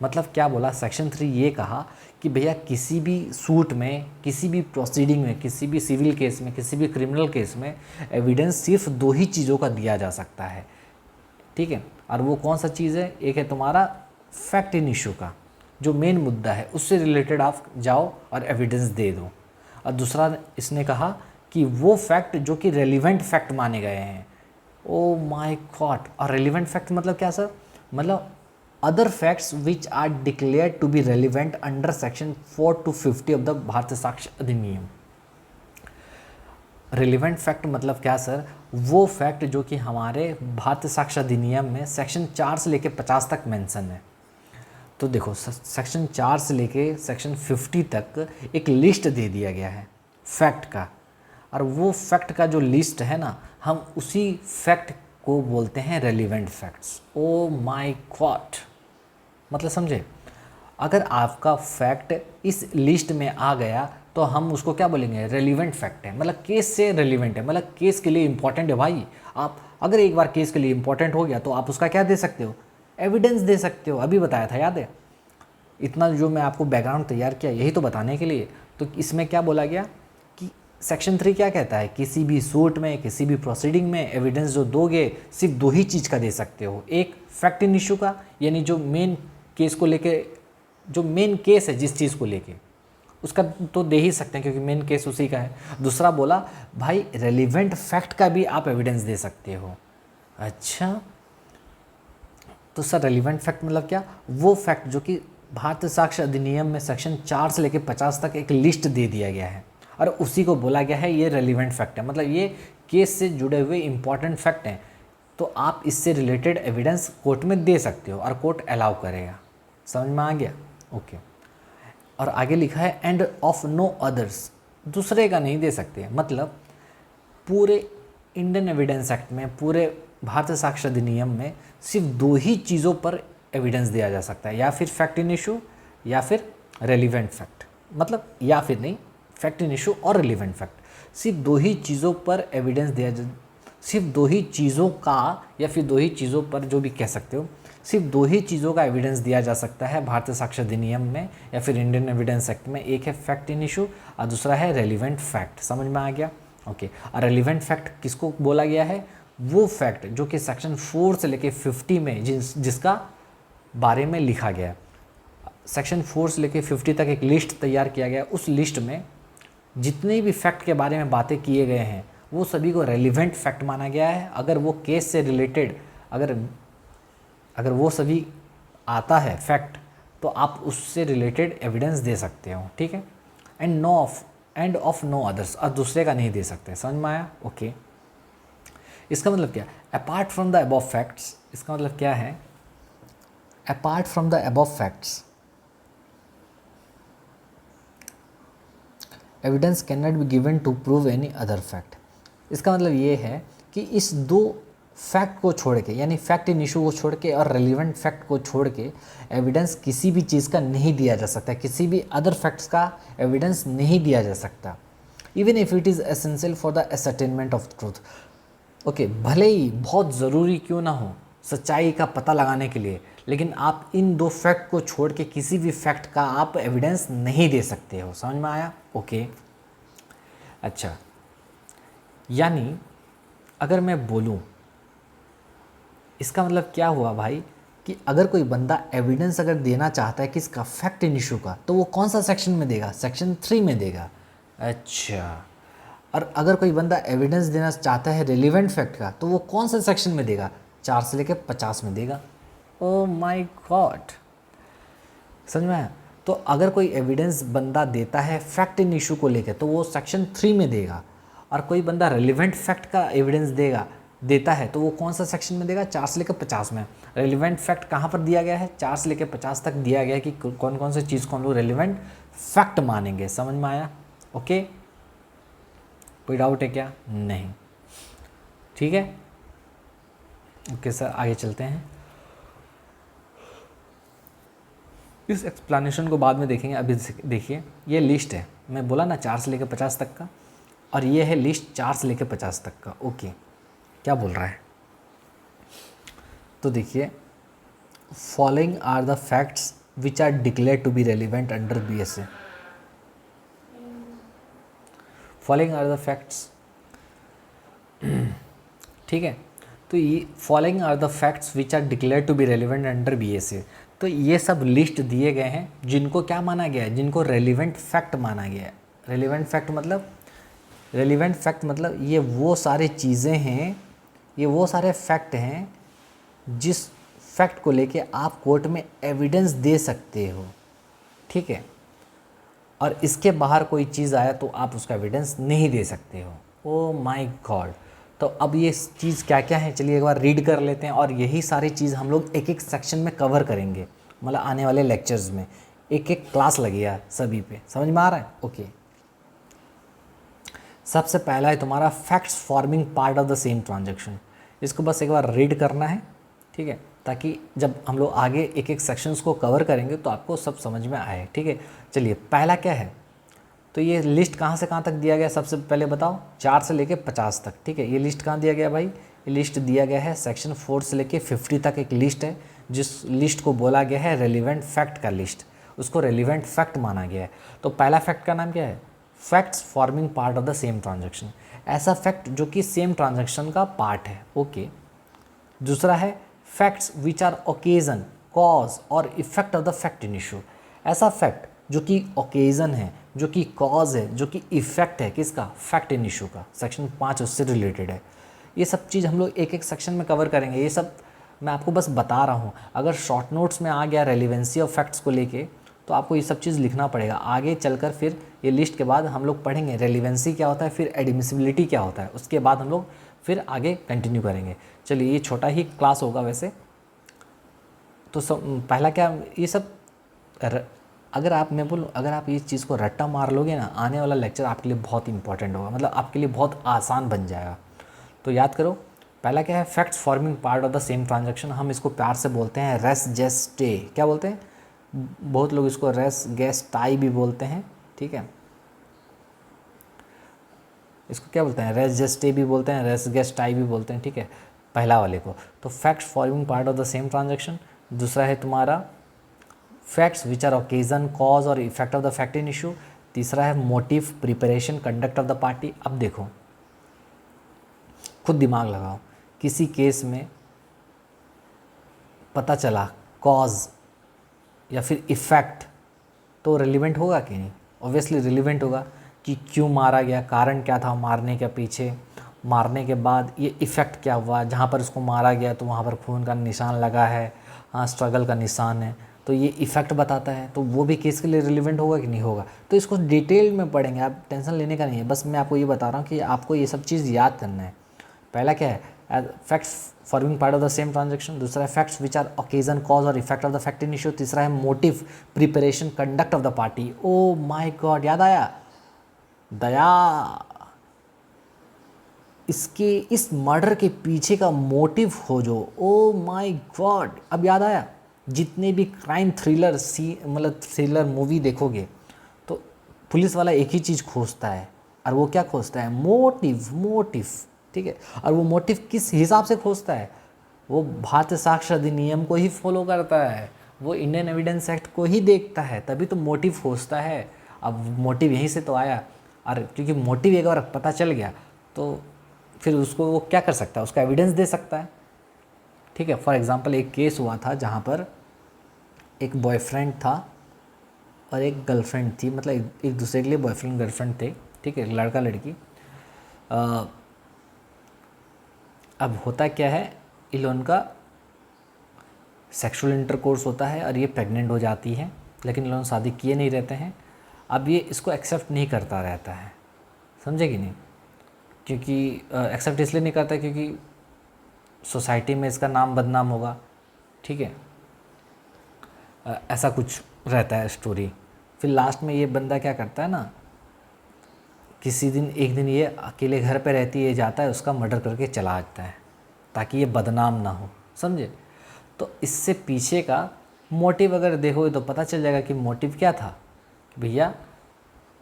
S1: मतलब क्या बोला सेक्शन 3 ये कहा कि भैया किसी भी सूट में, किसी भी प्रोसीडिंग में, किसी भी सिविल केस में, किसी भी क्रिमिनल केस में एविडेंस सिर्फ 2 ही चीज़ों का दिया जा सकता है। ठीक है, और वो कौन सा चीज़ है? एक है तुम्हारा फैक्ट इन इशू का, जो मेन मुद्दा है उससे रिलेटेड आप जाओ और एविडेंस दे दो। और दूसरा इसने कहा कि वो फैक्ट जो कि रेलिवेंट फैक्ट माने गए हैं। ओ माय गॉड, और रेलिवेंट फैक्ट मतलब क्या सर? मतलब other facts which are declared to be relevant under section 4 to 50 of the भारतीय साक्ष्य अधिनियम। रेलिवेंट फैक्ट मतलब क्या सर? वो फैक्ट जो कि हमारे भारतीय साक्ष्य अधिनियम में सेक्शन 4 से लेके 50 तक मेंशन है। तो देखो सेक्शन 4 से लेके सेक्शन 50 तक एक लिस्ट दे दिया गया है फैक्ट का, और वो फैक्ट का जो लिस्ट है ना, हम उसी फैक्ट को बोलते हैं relevant facts. O my God, मतलब समझे, अगर आपका फैक्ट इस लिस्ट में आ गया तो हम उसको क्या बोलेंगे? रेलिवेंट फैक्ट है, मतलब केस से रेलिवेंट है, मतलब केस के लिए इंपॉर्टेंट है भाई। आप अगर एक बार केस के लिए इंपॉर्टेंट हो गया तो आप उसका क्या दे सकते हो? एविडेंस दे सकते हो। अभी बताया था, याद है? इतना जो मैं आपको बैकग्राउंड तैयार किया यही तो बताने के लिए। तो इसमें क्या बोला गया कि सेक्शन 3 क्या कहता है, किसी भी सूट में, किसी भी प्रोसीडिंग में एविडेंस जो दोगे सिर्फ दो ही चीज़ का दे सकते हो, एक फैक्ट इन इशू का, यानी जो मेन केस को लेके, जो मेन केस है जिस चीज़ को लेके उसका तो दे ही सकते हैं क्योंकि मेन केस उसी का है। दूसरा बोला भाई रेलिवेंट फैक्ट का भी आप एविडेंस दे सकते हो। अच्छा, तो सर रेलिवेंट फैक्ट मतलब क्या, वो फैक्ट जो कि भारतीय साक्ष्य अधिनियम में सेक्शन 4 से लेकर 50 तक एक लिस्ट दे दिया गया है और उसी को बोला गया है ये रेलिवेंट फैक्ट है, मतलब ये केस से जुड़े हुए इंपॉर्टेंट फैक्ट हैं, तो आप इससे रिलेटेड एविडेंस कोर्ट में दे सकते हो और कोर्ट अलाउ करेगा। समझ में आ गया? ओके। और आगे लिखा है एंड ऑफ नो अदर्स, दूसरे का नहीं दे सकते, मतलब पूरे इंडियन एविडेंस एक्ट में, पूरे भारतीय साक्ष्य अधिनियम में सिर्फ दो ही चीज़ों पर एविडेंस दिया जा सकता है, या फिर फैक्ट इन इशू या फिर रेलिवेंट फैक्ट, मतलब या फिर नहीं, फैक्ट इन इशू और रेलिवेंट फैक्ट, सिर्फ दो ही चीज़ों पर एविडेंस दिया जा, सिर्फ दो ही चीज़ों का या फिर दो ही चीज़ों पर, जो भी कह सकते हो, सिर्फ दो ही चीज़ों का एविडेंस दिया जा सकता है भारतीय साक्ष्य अधिनियम में या फिर इंडियन एविडेंस एक्ट में। एक है फैक्ट इन इशू और दूसरा है रेलिवेंट फैक्ट। समझ में आ गया? ओके। और रेलिवेंट फैक्ट किसको बोला गया है, वो फैक्ट जो कि सेक्शन 4 से लेके 50 में जिसका बारे में लिखा गया है। सेक्शन 4 से लेके 50 तक एक लिस्ट तैयार किया गया, उस लिस्ट में जितने भी फैक्ट के बारे में बातें किए गए हैं वो सभी को रेलिवेंट फैक्ट माना गया है। अगर वो केस से रिलेटेड, अगर वो सभी आता है फैक्ट, तो आप उससे रिलेटेड एविडेंस दे सकते हो, ठीक है। एंड ऑफ नो अदर्स, और दूसरे का नहीं दे सकते। समझ में आया? ओके। इसका मतलब क्या, apart from the above facts, इसका मतलब क्या है, apart from the above facts evidence can not be given to prove any other fact. इसका मतलब ये है कि इस दो फैक्ट को छोड़ के, यानी फैक्ट इन इशू को छोड़ के और रेलिवेंट फैक्ट को छोड़ के एविडेंस किसी भी चीज़ का नहीं दिया जा सकता, किसी भी अदर फैक्ट्स का एविडेंस नहीं दिया जा सकता, even if it is essential for the ascertainment of truth. Okay, भले ही बहुत ज़रूरी क्यों ना हो सच्चाई का पता लगाने के लिए, लेकिन आप इन दो फैक्ट को छोड़ के किसी भी फैक्ट का आप एविडेंस नहीं दे सकते हो। समझ में आया? ओके। अच्छा, यानी अगर मैं बोलूँ, इसका मतलब क्या हुआ भाई, कि अगर कोई बंदा एविडेंस अगर देना चाहता है किसका, फैक्ट इन इशू का, तो वो कौन सा सेक्शन में देगा, सेक्शन 3 में देगा। अच्छा, और अगर कोई बंदा एविडेंस देना चाहता है रेलिवेंट फैक्ट का, तो वो कौन सा सेक्शन में देगा, 4 से लेकर 50 में देगा। ओ माय गॉड, समझ में आया? तो अगर कोई एविडेंस बंदा देता है फैक्ट इन इशू को लेकर, तो वो सेक्शन 3 में देगा, और कोई बंदा रेलिवेंट फैक्ट का एविडेंस देता है तो वो कौन सा सेक्शन में देगा, 4 से लेकर 50 में। रेलिवेंट फैक्ट कहाँ पर दिया गया है, 4 से लेकर 50 तक दिया गया है कि कौन कौन सी चीज़ को हम लोग रेलिवेंट फैक्ट मानेंगे। समझ में आया? ओके, कोई डाउट है क्या? नहीं, ठीक है। ओके सर, आगे चलते हैं। इस एक्सप्लेनेशन को बाद में देखेंगे, अभी देखिए ये लिस्ट है, मैं बोला ना 4 से लेकर 50 तक का, और ये है लिस्ट 4 से लेकर 50 तक का। ओके, क्या बोल रहा है, तो देखिए, following are the facts which are declare to be relevant under BSA। Following are the facts, ठीक है, तो ये following are the facts which are declare to be relevant under BSA। तो ये सब लिस्ट दिए गए हैं जिनको क्या माना गया है, जिनको रेलिवेंट फैक्ट माना गया है। रेलिवेंट फैक्ट मतलब ये वो सारी चीज़ें हैं, ये वो सारे फैक्ट हैं जिस फैक्ट को लेके आप कोर्ट में एविडेंस दे सकते हो, ठीक है, और इसके बाहर कोई चीज़ आया तो आप उसका एविडेंस नहीं दे सकते हो। ओ माय गॉड, तो अब ये चीज़ क्या क्या है, चलिए एक बार रीड कर लेते हैं, और यही सारी चीज़ हम लोग एक एक सेक्शन में कवर करेंगे, मतलब आने वाले लेक्चर्स में एक एक क्लास लगेगा सभी पे। समझ में आ रहा है? ओके। सबसे पहला है तुम्हारा facts forming part of the same transaction. इसको बस एक बार रीड करना है, ठीक है, ताकि जब हम लोग आगे एक एक सेक्शंस को कवर करेंगे तो आपको सब समझ में आए, ठीक है। चलिए, पहला क्या है, तो ये लिस्ट कहाँ से कहाँ तक दिया गया, सबसे पहले बताओ, 4 से लेके 50 तक, ठीक है। ये लिस्ट कहाँ दिया गया भाई, ये लिस्ट दिया गया है सेक्शन 4 से लेके 50 तक एक लिस्ट है, जिस लिस्ट को बोला गया है रेलिवेंट फैक्ट का लिस्ट, उसको रेलिवेंट फैक्ट माना गया है। तो पहला फैक्ट का नाम क्या है, facts forming part of the same transaction, ऐसा फैक्ट जो कि सेम ट्रांजैक्शन का पार्ट है, ओके। दूसरा है facts which are occasion cause और effect of the fact in issue, ऐसा फैक्ट जो कि ओकेजन है, जो कि कॉज है, जो कि इफेक्ट है किसका, फैक्ट इन इशू का, सेक्शन 5 उससे रिलेटेड है। ये सब चीज़ हम लोग एक एक सेक्शन में कवर करेंगे, ये सब मैं आपको बस बता रहा हूँ। अगर शॉर्ट नोट्स में आ गया रेलिवेंसी ऑफ फैक्ट्स को लेके तो आपको ये सब चीज़ लिखना पड़ेगा। आगे चलकर फिर ये लिस्ट के बाद हम लोग पढ़ेंगे रेलिवेंसी क्या होता है, फिर एडमिसिबिलिटी क्या होता है, उसके बाद हम लोग फिर आगे कंटिन्यू करेंगे। चलिए, ये छोटा ही क्लास होगा वैसे तो पहला क्या, ये सब अगर आप, मैं बोलूँ, अगर आप इस चीज़ को रट्टा मार लोगे ना, आने वाला लेक्चर आपके लिए बहुत इंपॉर्टेंट होगा, मतलब आपके लिए बहुत आसान बन जाएगा। तो याद करो, पहला क्या है, facts forming part of the same transaction, हम इसको प्यार से बोलते हैं रेस जेस्टे, क्या बोलते हैं, बहुत लोग इसको रेस गेस्टाई भी बोलते हैं, ठीक है, इसको क्या बोलते हैं, रेस जेस्टे भी बोलते हैं, रेस गेस्टाई भी बोलते हैं, ठीक है, पहला वाले को। तो facts forming part of the same transaction. दूसरा है तुम्हारा facts which are occasion cause और effect of the fact in issue. तीसरा है motive preparation conduct of the party. अब देखो, खुद दिमाग लगाओ, किसी केस में पता चला कॉज या फिर इफ़ेक्ट, तो रिलेवेंट होगा कि नहीं, ऑब्वियसली रिलेवेंट होगा कि क्यों मारा गया, कारण क्या था मारने के पीछे, मारने के बाद ये इफ़ेक्ट क्या हुआ, जहाँ पर उसको मारा गया तो वहाँ पर खून का निशान लगा है, हाँ स्ट्रगल का निशान है, तो ये इफ़ेक्ट बताता है, तो वो भी केस के लिए रिलेवेंट होगा कि नहीं होगा। तो इसको डिटेल में पढ़ेंगे, आप टेंशन लेने का नहीं है, बस मैं आपको ये बता रहा हूँ कि आपको ये सब चीज़ याद करना है। पहला क्या है, facts forming part of the same transaction. दूसरा है facts which are occasion cause और effect of the fact in issue. तीसरा है motive preparation conduct of the party. Oh my god, याद आया दया, इसके इस मर्डर के पीछे का मोटिव खोजो। ओ माय गॉड, अब याद आया। जितने भी क्राइम थ्रिलर मतलब थ्रिलर मूवी देखोगे तो पुलिस वाला एक ही चीज़ खोजता है, और वो क्या खोजता है, मोटिव, मोटिव, ठीक है। और वो मोटिव किस हिसाब से खोजता है, वो भारतीय साक्ष्य अधिनियम को ही फॉलो करता है, वो इंडियन एविडेंस एक्ट को ही देखता है, तभी तो मोटिव खोजता है। अब मोटिव यहीं से तो आया, और क्योंकि मोटिव एक बार पता चल गया तो फिर उसको वो क्या कर सकता है, उसका एविडेंस दे सकता है, ठीक है। फॉर एग्जांपल एक केस हुआ था जहाँ पर एक बॉयफ्रेंड था और एक गर्लफ्रेंड थी, मतलब एक दूसरे के लिए बॉयफ्रेंड गर्लफ्रेंड थे, ठीक है, लड़का लड़की। अब होता क्या है, इन लोगों का सेक्सुअल इंटरकोर्स होता है और ये प्रेग्नेंट हो जाती है, लेकिन इन लोगों शादी किए नहीं रहते हैं। अब ये इसको एक्सेप्ट नहीं करता रहता है, समझे कि नहीं, क्योंकि एक्सेप्ट इसलिए नहीं करता क्योंकि सोसाइटी में इसका नाम बदनाम होगा, ठीक है, ऐसा कुछ रहता है स्टोरी। फिर लास्ट में ये बंदा क्या करता है ना, किसी दिन एक दिन ये अकेले घर पे रहती है, जाता है उसका मर्डर करके चला जाता है ताकि ये बदनाम ना हो, समझे। तो इससे पीछे का मोटिव अगर देखोगे तो पता चल जाएगा कि मोटिव क्या था। कि भैया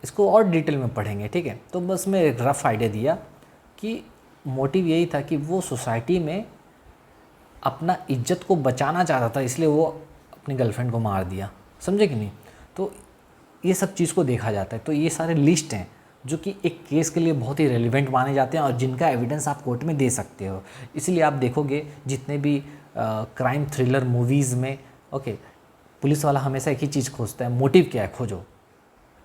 S1: इसको और डिटेल में पढ़ेंगे, ठीक है, तो बस मैं एक रफ़ आइडिया दिया कि मोटिव यही था कि वो सोसाइटी में अपना इज्जत को बचाना चाहता था, इसलिए वो अपनी गर्लफ्रेंड को मार दिया, समझे कि नहीं। तो ये सब चीज़ को देखा जाता है। तो ये सारे लिस्ट हैं जो कि एक केस के लिए बहुत ही रेलिवेंट माने जाते हैं और जिनका एविडेंस आप कोर्ट में दे सकते हो। इसलिए आप देखोगे जितने भी क्राइम थ्रिलर मूवीज़ में, ओके, पुलिस वाला हमेशा एक ही चीज़ खोजता है, मोटिव क्या है खोजो,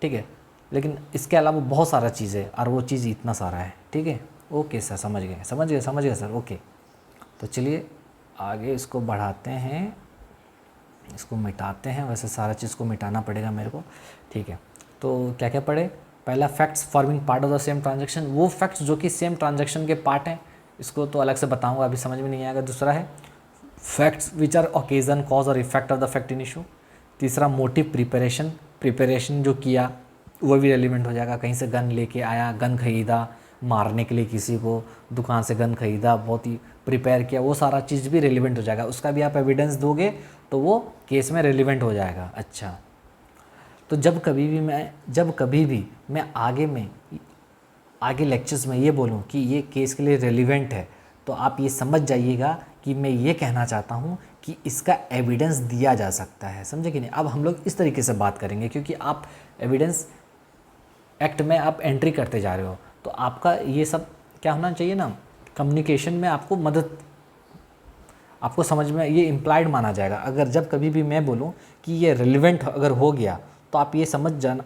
S1: ठीक है। लेकिन इसके अलावा बहुत सारा चीज़ है और वो चीज़ इतना सारा है, ठीक है। ओके सर, समझ गए, समझ गए, समझ गए सर, ओके। तो चलिए आगे इसको बढ़ाते हैं, इसको मिटाते हैं, वैसे सारा चीज़ को मिटाना पड़ेगा मेरे को, ठीक है। तो क्या क्या पढ़े, पहला facts forming part of the same transaction, वो फैक्ट्स जो कि सेम ट्रांजैक्शन के पार्ट हैं, इसको तो अलग से बताऊंगा, अभी समझ में नहीं आएगा। दूसरा है facts which are occasion cause और effect of the fact in issue. तीसरा मोटिव प्रिपरेशन, प्रिपरेशन जो किया वो भी रेलिवेंट हो जाएगा, कहीं से गन लेके आया, गन खरीदा मारने के लिए, किसी को दुकान से गन खरीदा, बहुत ही प्रिपेयर किया, वो सारा चीज़ भी रेलिवेंट हो जाएगा, उसका भी आप एविडेंस दोगे तो वो केस में रेलिवेंट हो जाएगा। अच्छा, तो जब कभी भी मैं आगे लेक्चर्स में ये बोलूँ कि ये केस के लिए रेलिवेंट है, तो आप ये समझ जाइएगा कि मैं ये कहना चाहता हूँ कि इसका एविडेंस दिया जा सकता है, समझे कि नहीं। अब हम लोग इस तरीके से बात करेंगे क्योंकि आप एविडेंस एक्ट में आप एंट्री करते जा रहे हो, तो आपका ये सब क्या होना चाहिए ना, कम्युनिकेशन में आपको मदद, आपको समझ में ये इम्प्लाइड माना जाएगा। अगर जब कभी भी मैं बोलूँ कि ये रिलेवेंट अगर हो गया, तो आप ये समझ जाना,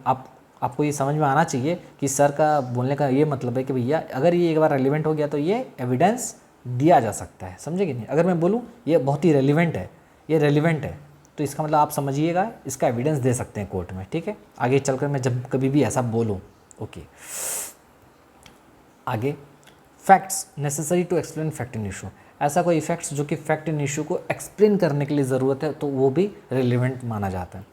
S1: आपको ये समझ में आना चाहिए कि सर का बोलने का ये मतलब है कि भैया अगर ये एक बार रेलिवेंट हो गया तो ये एविडेंस दिया जा सकता है, समझे कि नहीं। अगर मैं बोलूँ ये बहुत ही रेलिवेंट है, ये रेलिवेंट है, तो इसका मतलब आप समझिएगा इसका एविडेंस दे सकते हैं कोर्ट में, ठीक है। आगे चलकर मैं जब कभी भी ऐसा बोलूँ, ओके। आगे facts necessary to explain fact in issue, ऐसा कोई फैक्ट्स जो कि फैक्ट इन इशू को एक्सप्लेन करने के लिए ज़रूरत है, तो वो भी रिलेवेंट माना जाता है।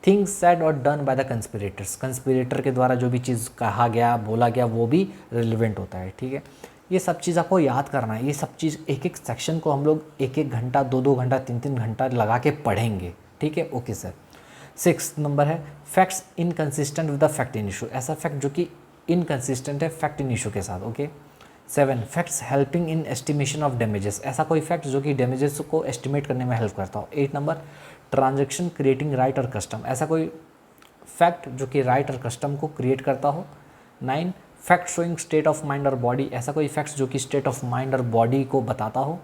S1: थिंग्स सेड और डन बाय द कंस्पिरेटर्स, कंस्पिरेटर के द्वारा जो भी चीज़ कहा गया, बोला गया, वो भी रिलेवेंट होता है, ठीक है। ये सब चीज़ आपको याद करना है। ये सब चीज़ एक एक सेक्शन को हम लोग एक एक घंटा, दो दो घंटा, तीन तीन घंटा लगा के पढ़ेंगे, ठीक है। Okay sir. 6 नंबर है facts inconsistent with the fact in issue, ऐसा फैक्ट जो कि इनकंसिस्टेंट है फैक्ट इन इशू के साथ, okay. 7 facts helping in estimation of damages, ऐसा कोई फैक्ट जो कि डैमेजेस को एस्टिमेट करने में हेल्प करता हो। 8 नंबर ट्रांजैक्शन क्रिएटिंग राइट और कस्टम, ऐसा कोई फैक्ट जो कि राइट और कस्टम को क्रिएट करता हो। 9 fact showing state of mind और बॉडी, ऐसा कोई फैक्ट्स जो कि स्टेट ऑफ माइंड और बॉडी को बताता हो।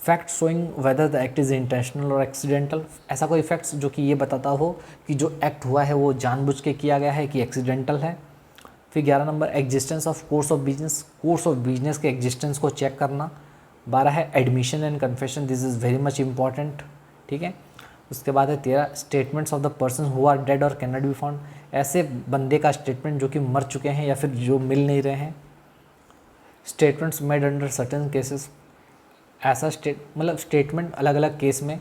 S1: Fact showing whether the act is intentional और एक्सीडेंटल, ऐसा कोई फैक्ट्स जो कि ये बताता हो कि जो एक्ट हुआ है वो जानबूझ के किया गया है कि एक्सीडेंटल है। फिर 11 number existence of course of business, course of business के एग्जिस्टेंस को चेक करना। 12 है admission and confession, this is very much important, ठीक है। उसके बाद है 13 statements of the person who are dead और कैन नॉट बी फाउंड, ऐसे बंदे का स्टेटमेंट जो कि मर चुके हैं या फिर जो मिल नहीं रहे हैं। Statements made under certain cases, ऐसा स्टेटमेंट अलग अलग केस में।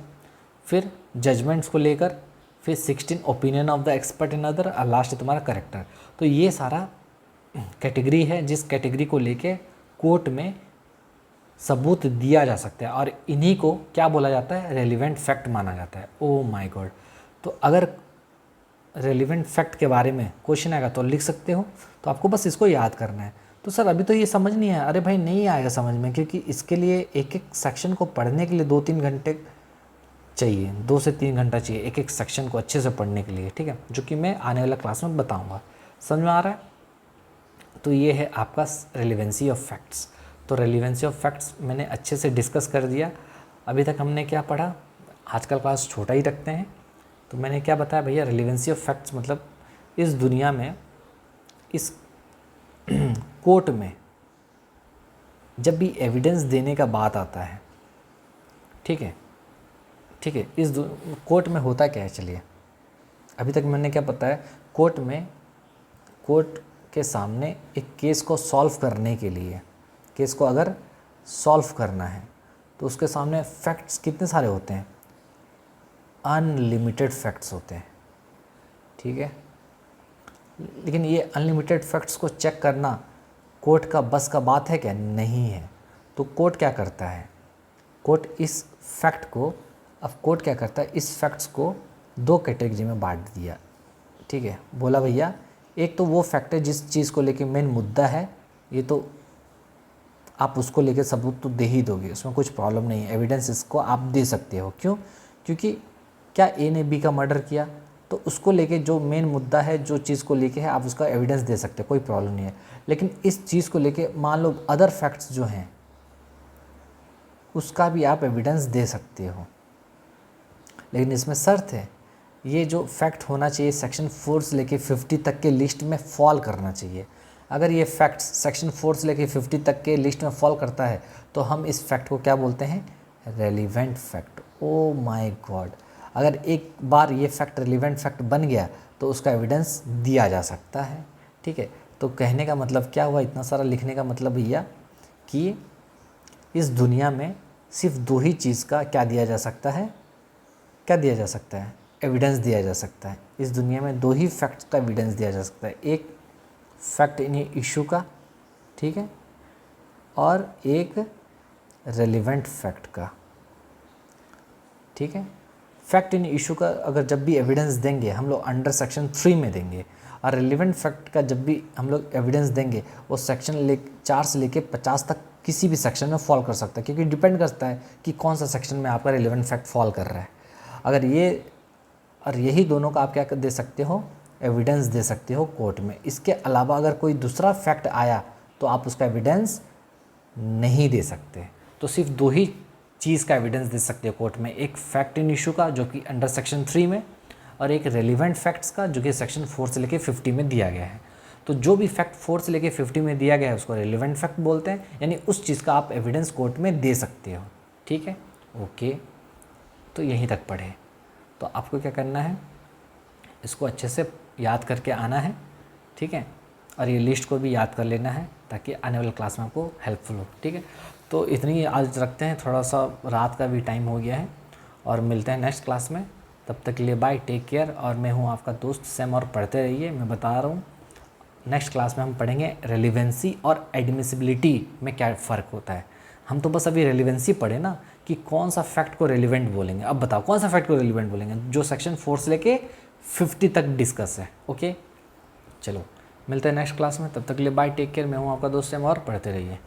S1: फिर जजमेंट्स को लेकर, फिर 16 opinion of the expert in other, और लास्ट है तुम्हारा करेक्टर। तो ये सारा कैटेगरी है जिस कैटेगरी को लेके कोर्ट में सबूत दिया जा सकता है, और इन्हीं को क्या बोला जाता है, रेलिवेंट फैक्ट माना जाता है। ओ माय गॉड, तो अगर रेलिवेंट फैक्ट के बारे में क्वेश्चन आएगा तो लिख सकते हो, तो आपको बस इसको याद करना है। तो सर अभी तो ये समझ नहीं आया, अरे भाई नहीं आएगा समझ में, क्योंकि इसके लिए एक एक सेक्शन को पढ़ने के लिए 2-3 घंटे चाहिए, 2 से 3 घंटा चाहिए एक एक सेक्शन को अच्छे से पढ़ने के लिए, ठीक है, जो कि मैं आने वाला क्लास में बताऊँगा। समझ में आ रहा है? तो ये है आपका रेलिवेंसी ऑफ फैक्ट्स। तो रेलिवेंसी ऑफ फैक्ट्स मैंने अच्छे से डिस्कस कर दिया। अभी तक हमने क्या पढ़ा, आजकल क्लास छोटा ही रखते हैं, तो मैंने क्या बताया भैया, रेलिवेंसी ऑफ फैक्ट्स मतलब इस दुनिया में, इस कोर्ट में जब भी एविडेंस देने का बात आता है, ठीक है, ठीक है, इस कोर्ट में होता क्या है, चलिए अभी तक मैंने क्या बताया, कोर्ट में, कोर्ट के सामने एक केस को सॉल्व करने के लिए, केस को अगर सॉल्व करना है तो उसके सामने फैक्ट्स कितने सारे होते हैं, अनलिमिटेड फैक्ट्स होते हैं, ठीक है। लेकिन ये अनलिमिटेड फैक्ट्स को चेक करना कोर्ट का बस का बात है क्या, नहीं है। तो कोर्ट क्या करता है, कोर्ट इस फैक्ट को, अब कोर्ट क्या करता है, इस फैक्ट्स को 2 कैटेगरी में बांट दिया, ठीक है। बोला भैया एक तो वो फैक्ट है जिस चीज़ को लेके मेन मुद्दा है, ये तो आप उसको लेके सबूत तो दे ही दोगे, उसमें कुछ प्रॉब्लम नहीं है, एविडेंस इसको आप दे सकते हो। क्यों? क्योंकि क्या ए ने बी का मर्डर किया, तो उसको लेके जो मेन मुद्दा है, जो चीज़ को लेके है, आप उसका एविडेंस दे सकते हो, कोई प्रॉब्लम नहीं है। लेकिन इस चीज़ को लेके मान लो अदर फैक्ट्स जो हैं उसका भी आप एविडेंस दे सकते हो, लेकिन इसमें शर्त है, ये जो फैक्ट होना चाहिए सेक्शन 4 से लेके 50 तक के लिस्ट में फॉल करना चाहिए। अगर ये फैक्ट्स सेक्शन 4 से लेके 50 तक के लिस्ट में फॉल करता है तो हम इस फैक्ट को क्या बोलते हैं, relevant fact. Oh my God, अगर एक बार ये फैक्ट रेलिवेंट फैक्ट बन गया तो उसका एविडेंस दिया जा सकता है, ठीक है। तो कहने का मतलब क्या हुआ, इतना सारा लिखने का मतलब भैया कि इस दुनिया में सिर्फ 2 ही चीज़ का क्या दिया जा सकता है, क्या दिया जा सकता है, एविडेंस दिया जा सकता है। इस दुनिया में 2 ही फैक्ट्स का एविडेंस दिया जा सकता है, एक फैक्ट इन इशू का, ठीक है, और एक रेलिवेंट फैक्ट का, ठीक है। फैक्ट इन इशू का अगर जब भी एविडेंस देंगे हम लोग अंडर सेक्शन 3 में देंगे, और रेलिवेंट फैक्ट का जब भी हम लोग एविडेंस देंगे वो सेक्शन 4 से लेके 50 तक किसी भी सेक्शन में फॉल कर सकता है, क्योंकि डिपेंड करता है कि कौन सा सेक्शन में आपका रेलिवेंट फैक्ट फॉल कर रहा है। अगर ये और यही दोनों का आप क्या दे सकते हो, एविडेंस दे सकते हो कोर्ट में। इसके अलावा अगर कोई दूसरा फैक्ट आया तो आप उसका एविडेंस नहीं दे सकते। तो सिर्फ दो ही चीज़ का एविडेंस दे सकते हो कोर्ट में, एक फैक्ट इन इशू का जो कि अंडर सेक्शन 3 में, और एक रेलिवेंट फैक्ट्स का जो कि सेक्शन 4 से लेके 50 में दिया गया है। तो जो भी फैक्ट 4 से लेके 50 में दिया गया है उसको रेलिवेंट फैक्ट बोलते हैं, यानी उस चीज़ का आप एविडेंस कोर्ट में दे सकते हो। ठीक है, ओके, तो यहीं तक पढ़े। तो आपको क्या करना है, इसको अच्छे से याद करके आना है, ठीक है, और ये लिस्ट को भी याद कर लेना है ताकि आने वाले क्लास में आपको हेल्पफुल हो। ठीक है, तो इतनी आज रखते हैं, थोड़ा सा रात का भी टाइम हो गया है, और मिलते हैं नेक्स्ट क्लास में। तब तक के लिए बाय, टेक केयर। और मैं हूँ आपका दोस्त सैम, और पढ़ते रहिए। मैं बता रहा हूँ नेक्स्ट क्लास में हम पढ़ेंगे रेलिवेंसी और एडमिसिबिलिटी में क्या फ़र्क होता है। हम तो बस अभी रेलिवेंसी पढ़े ना कि कौन सा फैक्ट को रेलिवेंट बोलेंगे। अब बताओ कौन सा फैक्ट को रेलिवेंट बोलेंगे, जो सेक्शन 4 से लेके 50 तक डिस्कस है। ओके, चलो मिलते हैं नेक्स्ट क्लास में, तब तक के लिए बाय, टेक केयर। मैं हूँ आपका दोस्त सैम, और पढ़ते रहिए।